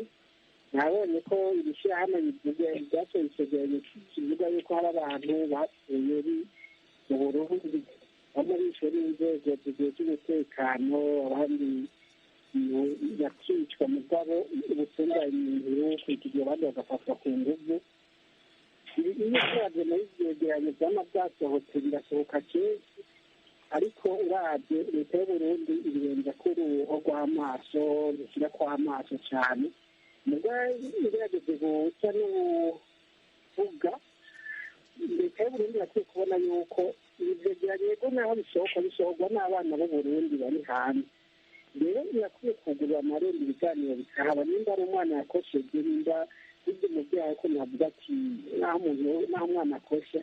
Nabonye ko ibishyirahamwe byasohoye icegeranyo kivuga yuko hari abantu bapfuye mu Burundi, bamwe bishwe n'inzego z'umutekano, abandi bakicwa, mugabo ubutungane kwikigiye abandi bagafatwa ku nguvu. Iyo uravye muri ivyegeranyo vyama vyasohotse birasohoka kenshi, ariko uravye leta y'Uburundi ibirenza ko uruho rw'amaso, rushyira kw'amaso cane. Mugabo igerageje gusa n'uvuga, leta y'Uburundi irakwiye kubona yuko ivyegeranyo yego naho bisohorwa n'abana b'Uburundi bari hanze. Rero irakwiye kugurura amarembo ibiganiro bikahaba. Nimba ari umwana yakosheje, nimba ibyo umubyeyi ko navuga ati naho umwana akosha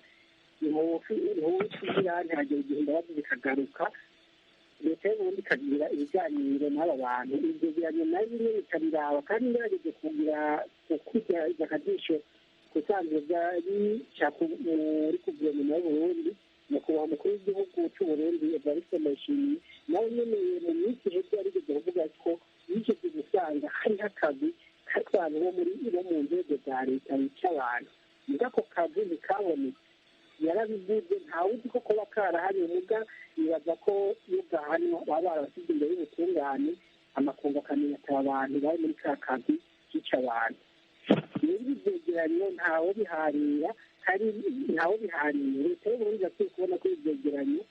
ntihagera igihe imbabazi zikagaruka, leta y'Uburundi ikagira ibiganiro n'aba bantu. Ibyo biganiro nayo bimwe bikabiraba, kandi ngerageje kugira akajisho ku isanzwe byari muri guverinoma y'uburundi nyakubahwa umukuru w'igihugu cy'uburundi evariste ndayishimiye nawe nyene mu minsi iheze yarigeze kuvuga ko yigeze gusanga hariho akazi k'abantu bo mu nzego za leta bica abantu muga ako kazi ntikaboneke yarabivuze ntawe uzi ko kuba karahariwe muga yibaza ko iyo gahanwa baba barabasize imbere y'ubutungane amakungu akamenya ati abantu bari muri ka kazi kica abantu rero ibi vyegeranyo ntawe biharira kandi ntawe biharira leta y'uburundi irakwiye kubona ko ibi vyegeranyo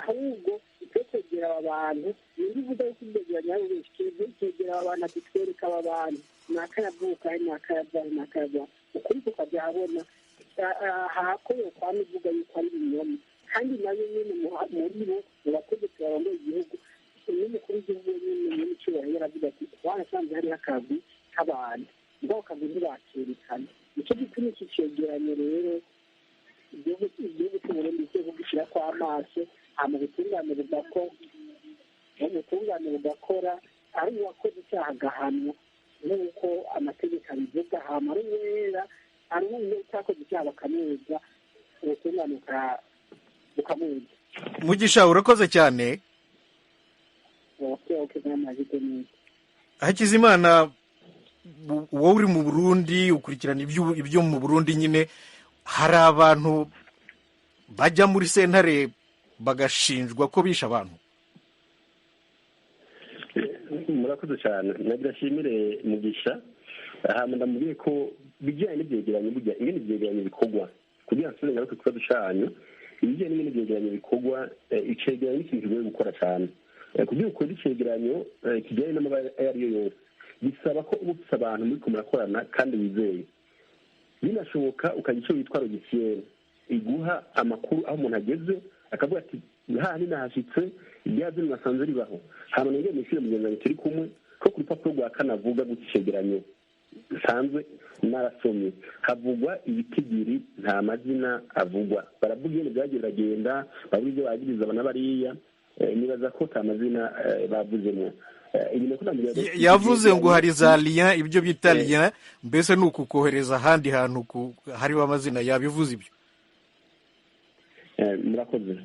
ahubwo ikwiye kwegera aba bantu nindi ivuga yuko ivyegeranyo ari benshi kwegera aba bantu ati twereka aba bantu nakayavuka nakayavyara nakayavyara ukuri tukavyahabona hakorewe kwama ivuga yuko ari ibinyoma kandi nayo nyene muri bo mu bategetsi barongoye igihugu n'umukuru w'igihugu nyene nyamicubahiro yaravuga ati twarasanze hariho akazi k'abantu ubwo kazi ntibakerekana nico gituma iki cegeranyo rero igihugu cy'uburundi kigiye kugishyirako amaso hama ubutungane bugakora ari uwakoze icyaha agahanwa nk'uko amategeko abivuga hama ari uwera ari utakoze icyaha bakamweza ubutungane bukamweza. Mugisha urakoze cyane. Hakizimana, wowe uri mu Burundi ukurikirana ibyo mu Burundi nyine, hari abantu bajya muri sentare bagashinjwa ko bisha abantu? Murakoze cyane, nabirashimire Mugisha. Hama ndamubwiye ko bijyanye n'ibyegeranyo burya ingene ibyegeranyo bikorwa kugira ngo ngaruke kuba ducanyo ibijyanye n'ingene ibyegeranyo bikorwa icegeranyo n'ikintu kigoye gukora cyane kugira ukore icegeranyo kijyanye n'amabara ayo ari yo yose bisaba ko uba ufise abantu muriko murakorana kandi wizeye, binashoboka ukagira icyo witwa logiciel iguha amakuru aho umuntu ageze akavuga ati hahandi nahashitse ibyazo nasanze ribaho, hama nongeye mwishire mugenzi turi kumwe ko ku rupapuro rwa kane avuga gutya icegeranyo nsanzwe narasomye havugwa ibitigiri nta mazina avugwa, baravuga ibintu byagiye biragenda bavuga ibyo bagiriza abana bariya nibaza ko nta mazina bavuzemo. Yavuze ngo hari za lien, ibyo bita lien, mbese ni ukukohereza ahandi hantu hariho amazina, yabivuze ibyo? Murakoze.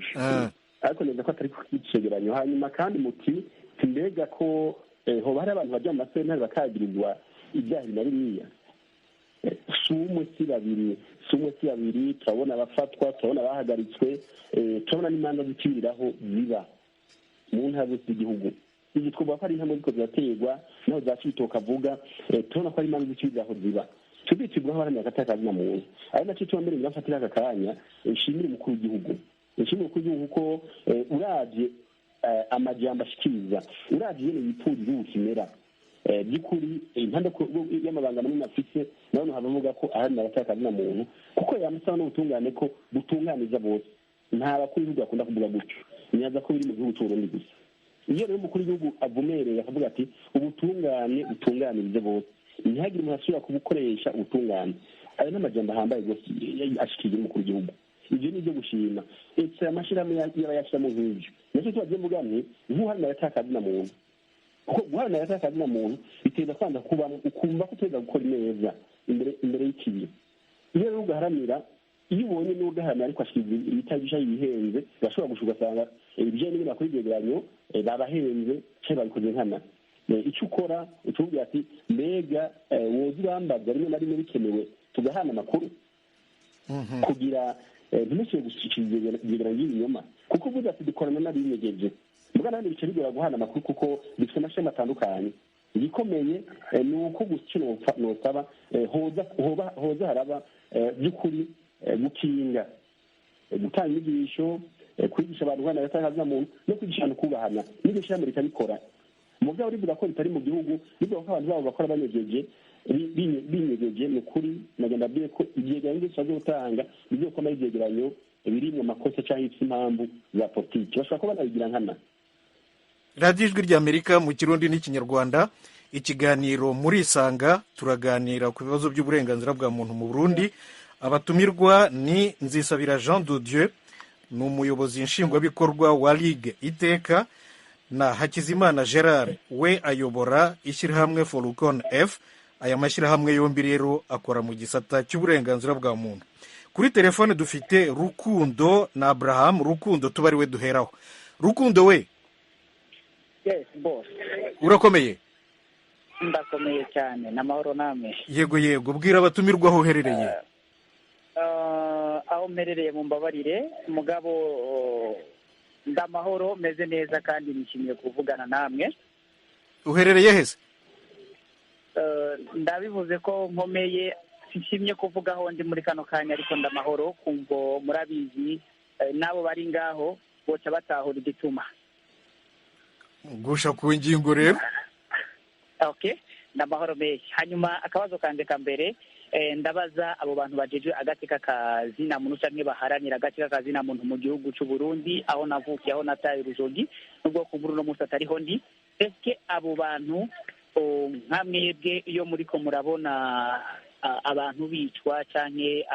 Ariko neza ko atari kukicegeranyo. Hanyuma kandi muti mbega ko hoba hari abantu bajya mu masentare bakagirizwa ibyaha na biriya, si umwe si babiri, turabona abafatwa, turabona abahagaritswe, turabona n'imanza zikibiriraho ziba mu ntara zose z'igihugu. Izi twumva ko ari intambwe ziko ziraterwa naho zacu bitoka avuga, turabona ko ari imanza zikibiriraho ziba tubicibwaho abaramya agatakazi na muntu. Ari nacyo cyo mbere ngafatira aka kanya nshimire umukuru w'igihugu ko uravye amajambo ashikiriza, uravye yene yipfura igihugu kimera by'ukuri impande y'amabanga manini afise nawe habavuga ko ahari agatakazi na muntu kuko yamusaba n'ubutungane ko butunganiza bose. Nta bakuru b'igihugu bakunda kuvuga gutyo, nyaza ko biri mu gihugu cy'uburundi gusa. Iyo rero umukuru w'igihugu avumereye akavuga ati ubutungane butunganirize bose, ntihagire umuntu asubira kubukoresha ubutungane, ayo n'amajambo ahambaye rwose ashikiriye umukuru w'igihugu. Ibyo ni ibyo gushima. Ese amashirahamwe y'abayashiramo nk'ibyo nacyo tubagiye mvuga nti nk'uhari agatakazi na muntu, kuko guhana agatakazi na muntu biteza kwanda kuba ukumva ko uteza gukora neza imbere y'ikibi. Iyo rero ugaharanira, iyo ubonye n'ugaharanira ariko ashyize ibitajisha yihenze, bashobora gushuka ugasanga ibijyanye n'ibintu bakora ibyegeranyo babahenze cyangwa babikoze nkana. Icyo ukora utubwira ati mbega woza urambaza rimwe na rimwe bikenewe tugahana amakuru kugira ntimushyire gushyikiriza ibyegeranyo by'ibinyoma, kuko uvuze ati dukorana n'abinyegeje mbwa nandi bice bigora guhana amakuru kuko bifite amashami atandukanye. Igikomeye ni uko gukina nosaba hoza haraba by'ukuri gukinga, gutanga inyigisho, kwigisha abantu guhana agatakazi na muntu no kwigisha abantu kubahana. n'iryo shyirahamwe rikabikora mugabo rivuga ko ritari mu gihugu, rivuga ko abantu babo bakora banyegeje binyegeje. Ni ukuri nagenda abwiye ko ibyegeranyo byose bazotanga nibyo ko ari ibyegeranyo biri mu makosa cyangwa ifite impamvu za politiki, bashobora kuba banabigira nkana. radiyo ijwi ry'Amerika mu Kirundi n'Ikinyarwanda, ikiganiro murisanga, turaganira ku bibazo by'uburenganzira bwa muntu mu Burundi. Abatumirwa ni Nzisabira Jean de Dieu, ni umuyobozi nshingwabikorwa wa Ligue Iteka, na Hakizimana Gerard we ayobora ishyirahamwe Folukon F, aya mashyirahamwe yombi rero akora mu gisata cy'uburenganzira bwa muntu. Kuri telefone dufite Rukundo na Abraham. Rukundo tuba ari we duheraho. Rukundo we. Yes boss. Urakomeye? Ndakomeye cyane, n'amahoro namwe. Yego yego, bwira abatumirwa aho uherereye. Aho mperereye mu mbabarire, mugabo ndamahoro, meze neza kandi nishimiye kuvugana namwe. Uherereye hese? Ndabivuze ko nkomeye, nshimye kuvugaho ndi muri kano kanya, ariko ndamahoro kumvo murabizi nabo bari ngaho boca batahura igituma. Gusha ku ngingo rero. Okay, ndamahoro menshi. Hanyuma akabazo kanje ka mbere, ndabaza abo bantu bajeje agateka kazina muntu canke baharanira agateka kazina muntu mu gihugu cy'u Burundi, aho navukiye, aho nataye urujogi, nubwo kumbura no musa atariho ndi. Eske abo bantu nka mwebwe iyo muriko murabona abantu bicwa canke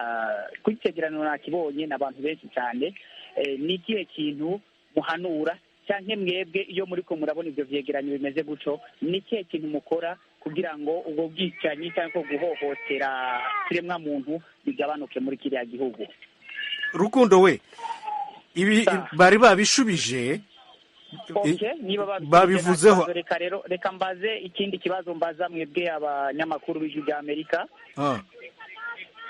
kwitegerano nakibonye n'abantu benshi cyane, ni ikihe kintu muhanura? Canke mwebwe iyo muriko murabona ivyo vyegeranyo bimeze guco, ni ikihe kintu mukora kugira ngo ubwo bwicanyi cyangwa guhohotera kiremwa muntu bigabanuke muri kiriya gihugu? Rukundo we, ibi bari babishubije. Okay, niba babivuzeho. Reka mbaze ikindi kibazo mbaza mwebwe abanyamakuru b'ijwi rya Amerika.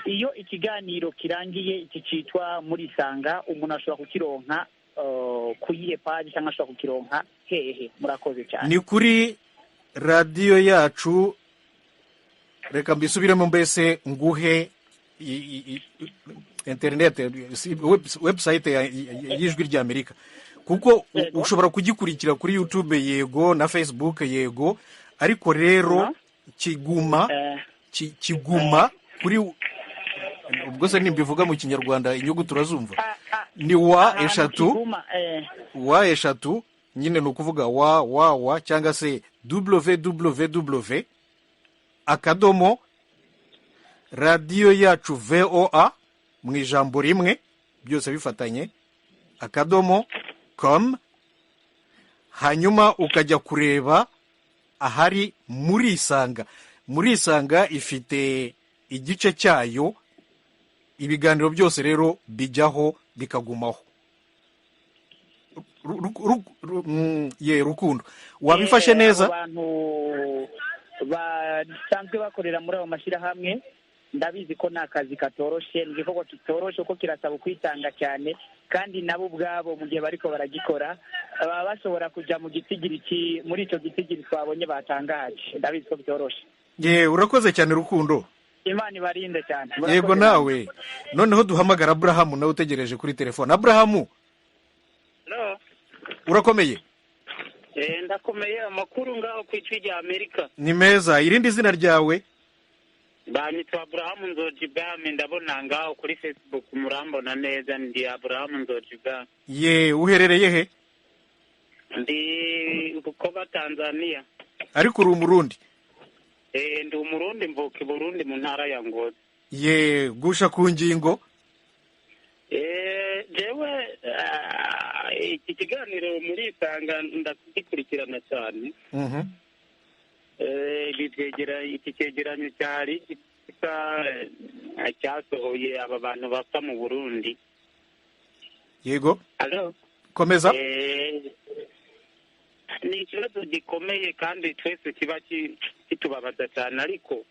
Iyo ikiganiro kirangiye, iki citwa muri Sanga, umuntu ashobora kukironka kuyihe paji cyangwa ashobora kukironka hehe? Murakoze cyane. Ni kuri radiyo yacu. Reka mbisubiremo mbese nguhe internet, website y'ijwi rya Amerika, kuko ushobora kugikurikira kuri YouTube yego na Facebook yego, ariko rero kiguma kuri, ubwo se nimbivuga mu kinyarwanda inyugu turazumva, ni wa eshatu nyine, ni ukuvuga wa cyangwa se www akadomo radiyo yacu VOA mu ijambo rimwe byose bifatanye akadomo com, hanyuma ukajya kureba ahari muri Isanga. Muri Isanga ifite igice cyayo, ibiganiro byose rero bijyaho bikagumaho. Rukundo, wabifashe neza? Abantu basanzwe bakorera muri abo mashyirahamwe, ndabizi ko ni akazi katoroshe, ni igikorwa kitoroshe, ko kirasaba kwitanga cyane, kandi nabo ubwabo mu gihe bariko baragikora baba bashobora kujya mu gitigiri, muri icyo gitigiri twabonye batangaje. Ndabizi ko bitoroshe. Urakoze cyane Rukundo, Imana ibarinde cyane. Yego nawe. Noneho duhamagara Abrahamu, nawe utegereje kuri telefone. Abrahamu. Hello. Urakomeye? Ndakomeye. Amakuru ngaho ku ijwi rya Amerika? Ni meza. Irindi zina ryawe? Banyitwa Abrahamu Nzojibwami, ndabona ngaho kuri Facebook murambona neza. Ndi Abrahamu Nzojibwami. Uherereye he? Ndi Bukoba, Tanzania. Ariko uri Umurundi? Ndi Umurundi, mvuka i Burundi mu ntara ya Ngozi. Gusha ku ngingo. Jewe iki kiganiro muri Isanga ndagikurikirana cyane. Iki cyegeranyo cyari cyasohoye aba bantu bapfa mu Burundi. Yego. Hello. Komeza. Ni ikibazo gikomeye kandi twese kiba kitubabaza cyane, ariko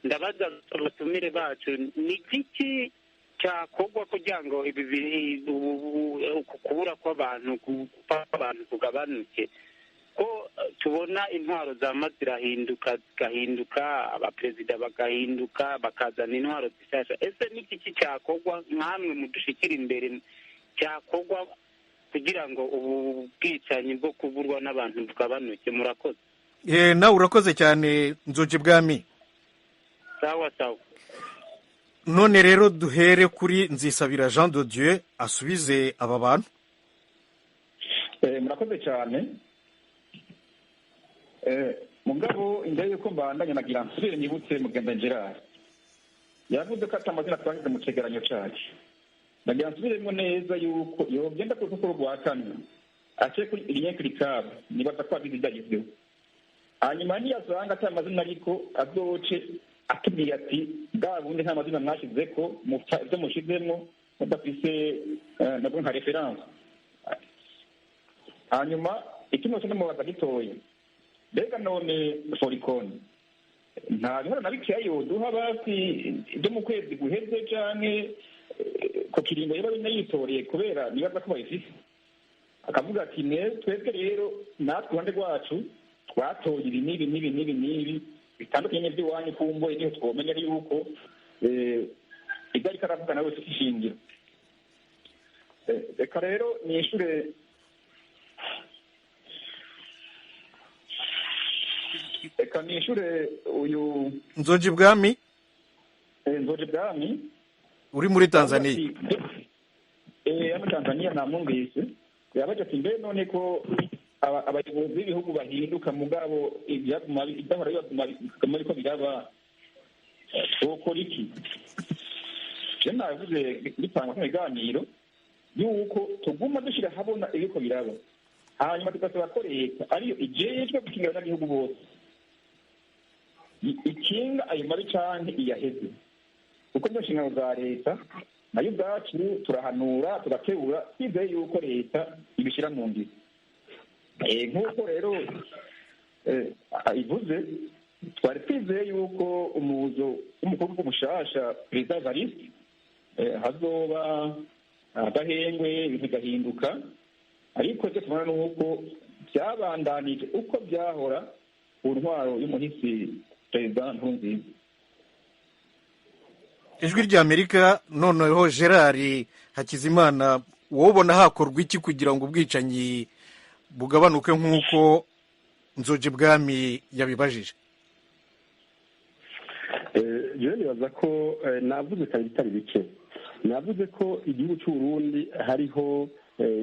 ndabaza abatumire bacu, ni iki cyakorwa kugira ngo ibi kubura kw'abantu, gupfa kw'abantu kugabanuke? Ko tubona intwaro zama zigahinduka, abaperezida bagahinduka, bakazana intwaro zishasha. Ese ni iki cyakorwa, nkamwe mudushikira imbere, cyakorwa kugira ngo ubu bwicanyi bwo kuburwa n'abantu bugabanuke? Murakoze. Nawe urakoze cyane Nzojibwami. Sawa sawa. None rero duhere kuri Nzisabira Jean de Dieu asubize aba bantu. Murakoze cyane. Mugabo imbere yuko mbandanya nagira nsubire nibutse Mugenda Gerard yavuze ko atamazina twagize mu cegeranyo cyacu. Nagira nsubiremo neza yuko yogenda ku rupapuro rwa kane ace kuri iriyekirikaba nibaza ko abizi byagezweho, hanyuma niyasanga atari amazina ariko azoce atubwira ati bwa bundi nta mazina mwashyize ko ibyo mushyizemo mudafise nabwo nka referanse. hanyuma ikindi cyose mubaza gitoya, mbega none forikoni nta bihora na bikeya yoduha basi ibyo mu kwezi guheze canke ku kiringo yaba binayitoreye kubera nibaza ko bayifise, akavuga ati twebwe rero natwe uruhande rwacu twatoye ibi n'ibi n'ibi n'ibi n'ibi bitandukanye by'iwanyu kumboye niho twomenya yuko ibyo ariko aravuga nawe ufite ishingiro. Reka rero nishure uyu Nzoji Bwami uri muri Tanzania. Muri Tanzania namwumvise yabaje ati mbe none ko abayobozi b'ibihugu bahinduka mugabo ibyaguma idahora bibaguma ariko biraba twokora iki? Je navuze bitanga ibiganiro yuko tuguma dushira habona ibiko biraba, hanyuma tugasaba ko leta ariyo ijejwe gukingira abanyagihugu bose ikinga ayo mabi canke iyaheze, kuko niyo nshingano za leta nayo ubwacu turahanura tugakebura twizeye yuko leta ibishyira mu ngiro. Nk'uko rero ivuze, twari twizeye yuko umuzo w'umukuru mushasha perezida Evariste hazoba agahengwe ibintu bigahinduka, ariko icyo tubona ni uko byabandanije uko byahora ku ntwaro y'umuhisi perezida Nkurunziza. Ijwi ry'Amerika. Noneho Gerard Hakizimana, wowe ubona hakorwa iki kugira ngo ubwicanyi bugabanuke nk'uko Nzoji Bwami yabibajije? Jewe nibaza ko navuze kabiri bitari bike. Navuze ko igihugu cy'u Burundi hariho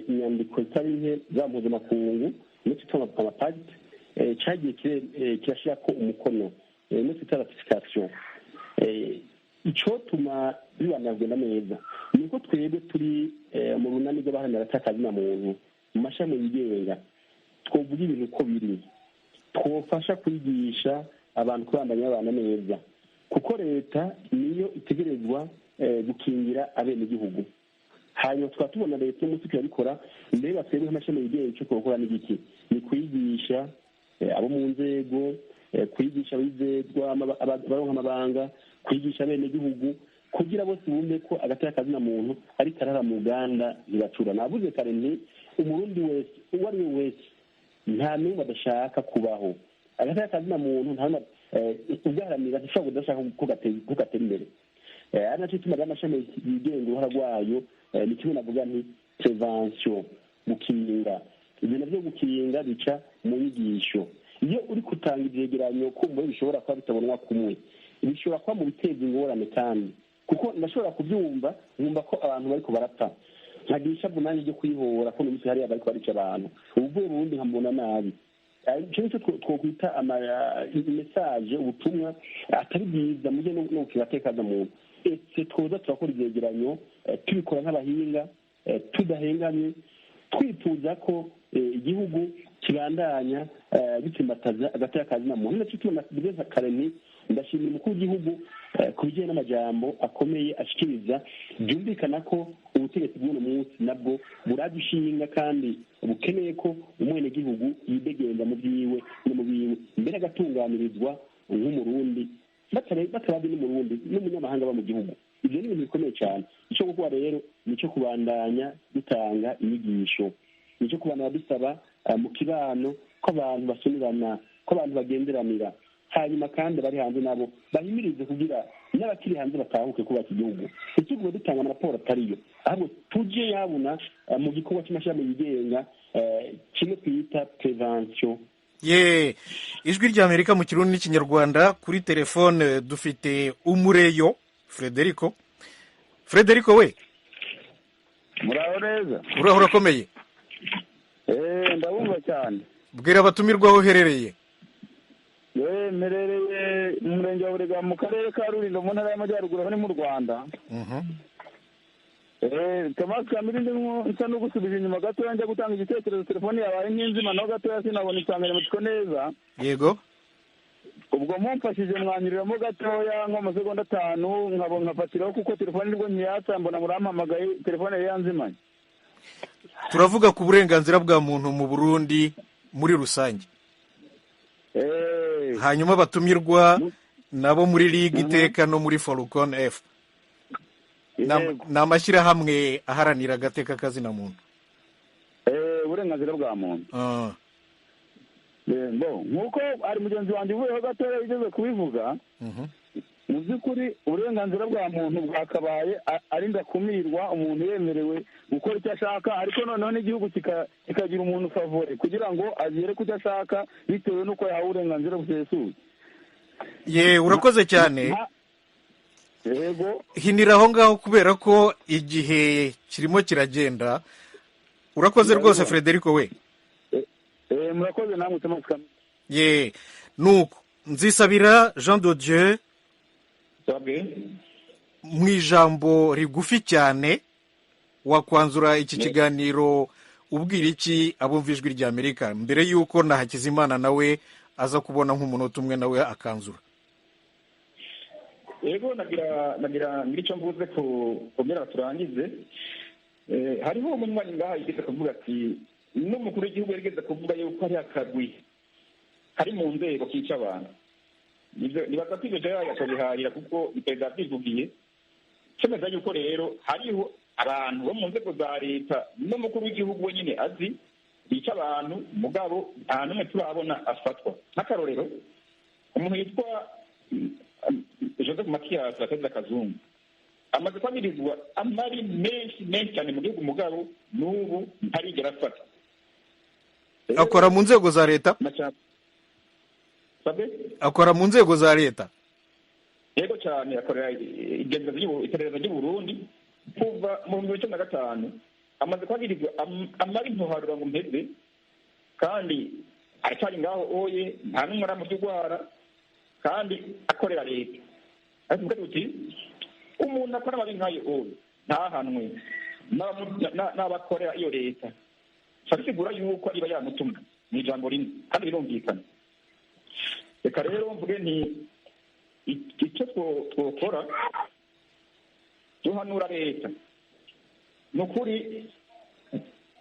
inyandiko zitari nke za mpuzamakungu n'icyo amapagiti cyagiye kirashyira ko umukono n'icyo ratification. Icyotuma bibanagenda neza ni uko twebwe turi mu runani rw'abaharanira atakazina muntu mu mashami yigenga, twovuga ibintu uko biri, twofasha kwigisha abantu kubandanya babana neza, kuko leta niyo itegerezwa gukingira abenegihugu. hanyuma tukaba tubona leta y'umunsi turabikora, mbega twebwe nk'amashami yigenga icyo twakora n'igiki ni kwigisha abo mu nzego, kwigisha abizezwa baronka amabanga, kwigisha abenegihugu kugira bose bumve ko agateka kazina muntu ari karara mu Uganda ntibacura. Navuze kare nti umurundi wese uwo ari we wese nta n'umwe adashaka kubaho. Agateka kazina muntu nta ubwaharanira dushobora kudashaka ko gatera imbere. Ari nacyo ituma amashami yigenga uruhara rwayo ni kimwe navuga nti prevention, gukinga. Ibyo navyo gukinga bica mu nyigisho. Iyo uri gutanga ivyegeranyo kumva bishobora kuba bitabonwa kumwe, bishobora kuba mu biteza ingorane kandi kuko ndashobora kubyumva nkumva ko abantu bariko barapfa, nkagisha bunanye ryo kwihora ko n'umunsi hariya bariko barica abantu, uvuye mu bundi nkamubona nabi. Icyo nicyo twokwita message, ubutumwa atari bwiza muje no kukibatekaza muntu. Ese twoza turakora ivyegeranyo tubikora nk'abahinga tudahengamye, twifuza ko igihugu kibandanya bitsimbataza agateka kazina muntu. Nacyo tubona bigeza kareni. Ndashimira umukuru w'igihugu ku bijyanye n'amajambo akomeye ashikiriza, byumvikana ko ubutegetsi bw'uno munsi nabwo buradushinga kandi bukeneye ko umwenegihugu yidegenda mu byiwe no mu biwe, mbere agatunganirizwa nk'umurundi batarabye n'umurundi n'umunyamahanga aba mu gihugu. Ibyo ni ibintu bikomeye cyane. Icyo gukora rero ni icyo kubandanya dutanga inyigisho, ni icyo kubandanya dusaba mu kibano ko abantu basunirana, ko abantu bagenderanira, hanyuma kandi bari hanze nabo bahimirize kugira n'abakiri hanze batahuke kubaka igihugu. Ntitugomba dutanga amaraporo atariyo, ahubwo tujye yabona mu gikorwa cy'amashami yigenga kimwe twita prevention. Ijwi ry'Amerika mu Kirundi n'Ikinyarwanda. Kuri telefone dufite Umureyo Frederico. Frederico we, muraho neza? uraho urakomeye? Ndabumva cyane. Bwira abatumirwa aho uherereye. Mperereye mu murenge wa Burega mu karere ka Rulindo mu ntara y'Amajyaruguru aho ni mu Rwanda. Thomas Kamirindi nsa no gusubiza inyuma gatoya njya gutanga igitekerezo, telefoni yabaye nk'inzima naho gatoya sinabona insanganyamatsiko neza. Yego. ubwo mumfashije mwanyiriramo gatoya nk'amasegonda 5 nkafatiraho kuko telefone nibwo ntiyatsa mbona murampamagaye telefone yari yanzimanye. turavuga ku burenganzira bwa muntu mu Burundi muri rusange. Hanyuma batumirwa nabo muri Ligue Iteka no muri Falcon F. Ni amashyirahamwe aharanira agateka kazina muntu. Uburenganzira bwa muntu. Nk'uko ari mugenzi wanjye uvuyeho gatoya yigeze kubivuga, mu by'ukuri uburenganzira bwa muntu bwakabaye ari ndakumirwa, umuntu yemerewe gukora icyo ashaka, ariko noneho n'igihugu kikagira umuntu favore kugira ngo agere ku cyo ashaka bitewe n'uko yahawe uburenganzira busesuye. Urakoze cyane. Yego. Hinira aho ngaho kubera ko igihe kirimo kiragenda. Urakoze rwose Frederico we. Murakoze namwe tumukamye. Nuko Nzisabira Jean de Dieu mu ijambo rigufi cyane wakwanzura iki kiganiro ubwira iki abumva ijwi rya Amerika mbere yuko na Hakizimana nawe aza kubona nk'umunota umwe nawe akanzura. Yego nagira ngicyo mvuze kugira turangize. Hariho umunywanyi ngaha yigeze kuvuga ati n'umukuru w'igihugu yigeze kuvuga yuko hari akagwi hari mu nzego kica abantu. Nibaza ko ibyo yatobiharira kuko perezida byivugiye cemeza yuko rero hariho abantu bo mu nzego za leta n'umukuru w'igihugu wenyine azi bica abantu mugabo nta n'umwe turabona afatwa. Nk'akarorero umuntu yitwa Joseph Mathias Bateza Kazungu amaze kwamirizwa amari menshi cyane mu gihugu mugabo n'ubu ntarigera afata. Akora mu nzego za leta? Akora mu nzego za leta? Yego cyane, akorera iperereza ry'u Burundi kuva mu 2015 amaze kwamirizwa amari ntoharura ngo mpeze kandi aracyari ngaho oye nta n'umwe aramutwara kandi akorera leta. Ariko tuti umuntu akora amabi nkayo oye ntahanwe n'abakorera iyo leta. Fasigura yuko ariba yamutumwa ni ijambo rimwe kandi birumvikana. Reka rero mvuge nti icyo twokora duhanura leta nukuri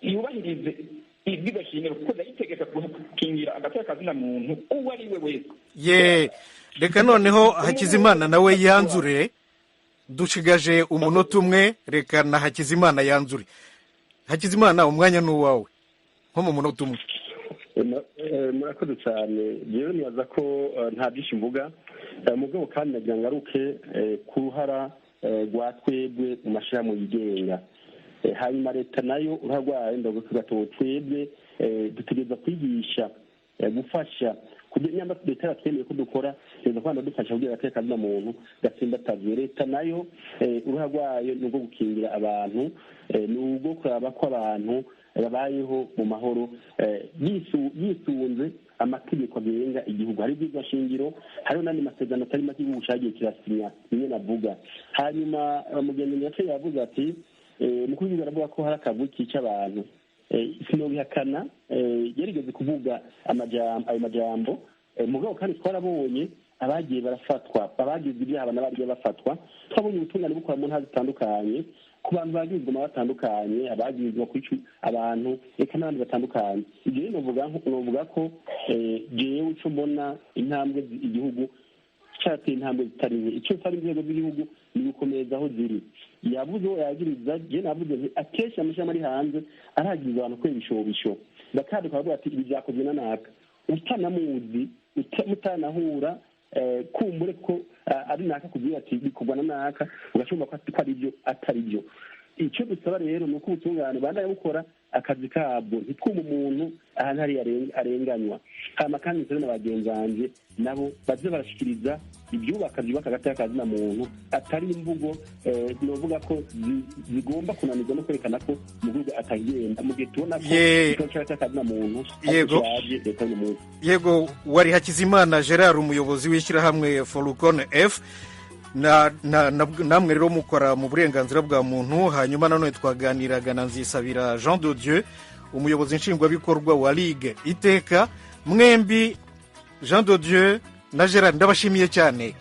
yubahirize ibwirizwa shingiro kuko ndayitegeka gukingira agateka kazina muntu uwo ari we wese. Reka noneho Hakizimana nawe yanzure, dushigaje umunota umwe, reka na Hakizimana yanzure. Hakizimana umwanya ni uwawe nko mu munota umwe. Murakoze cyane. Yewe nibaza ko nta byinshi mvuga mugabo kandi nagira ngaruke ku ruhara rwa twebwe mu mashyirahamwe yigenga. Hanyuma leta nayo urarwaye ndago tugatowe twebwe dutegereza kwigisha gufasha kugira nyamba leta yaratwemeye ko dukora neza kwanda dufasha kugira agateka kazina muntu gatsimbatazwe. Leta nayo urarwaye nubwo gukingira abantu nubwo kuraba ko abantu babayeho mu mahoro yisunze amategeko agenga igihugu. Hari ibwirizwa shingiro, hariho n'andi masezerano atari make igihugu cagiye kirasinya nimwe navuga. Hanyuma mugenzi nyace yavuze ati mukuru w'igihugu aravuga ko hari akagwi kica abantu. Sinobihakana, yarigeze kuvuga ayo majambo mugabo kandi twarabonye abagiye barafatwa, abagize ibyaha n'abagiye bafatwa. Twabonye ubutungane bukora mu ntara zitandukanye ku bantu bagizwe mu batandukanye, abagizwe kwica abantu eka n'abandi batandukanye. Ibyo rero novuga ko jewe ico mbona intambwe igihugu cyateye intambwe zitari nke. Icyo nsaba inzego z'igihugu ni gukomeza aho ziri. Yavuze yagiriza, je navuze nti akenshi amashami ari hanze aragiriza abantu kwera ibishobisho bakandi bakavuga ati ibi byakozwe na naka utanamuzi mutanahura kumbure ko ari naka kugira ati bikorwa na naka ugashobora ko ari byo atari byo. Icyo dusaba rero ni uko ubutungane bandaye bukora akazi kabwo ntitwume umuntu ahantu hari arenganywa. Hama kandi nsaba n'abagenzi banje nabo baze barashikiriza ibyubaka byubaka agateka kazina muntu atari imvugo novuga ko zigomba kunanirwa no kwerekana ko mu gihugu atagenda mu gihe tubona ko agateka kazina muntu. Yego wari Hakizimana Gerard umuyobozi w'ishyirahamwe Falcon F. namwe rero mukora mu burenganzira bwa muntu. Hanyuma nanone twaganiraga na Nzisabira Jean de Dieu umuyobozi nshingwabikorwa wa Ligue Iteka. Mwembi Jean de Dieu na Gerard ndabashimiye cyane.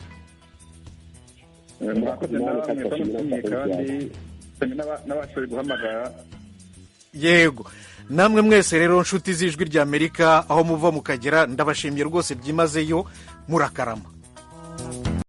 murakoze namwe twamutumiye kandi n'abashoboye guhamagara. Yego, namwe mwese rero nshuti z'ijwi ry'Amerika aho muva mukagera ndabashimiye rwose byimazeyo, murakarama.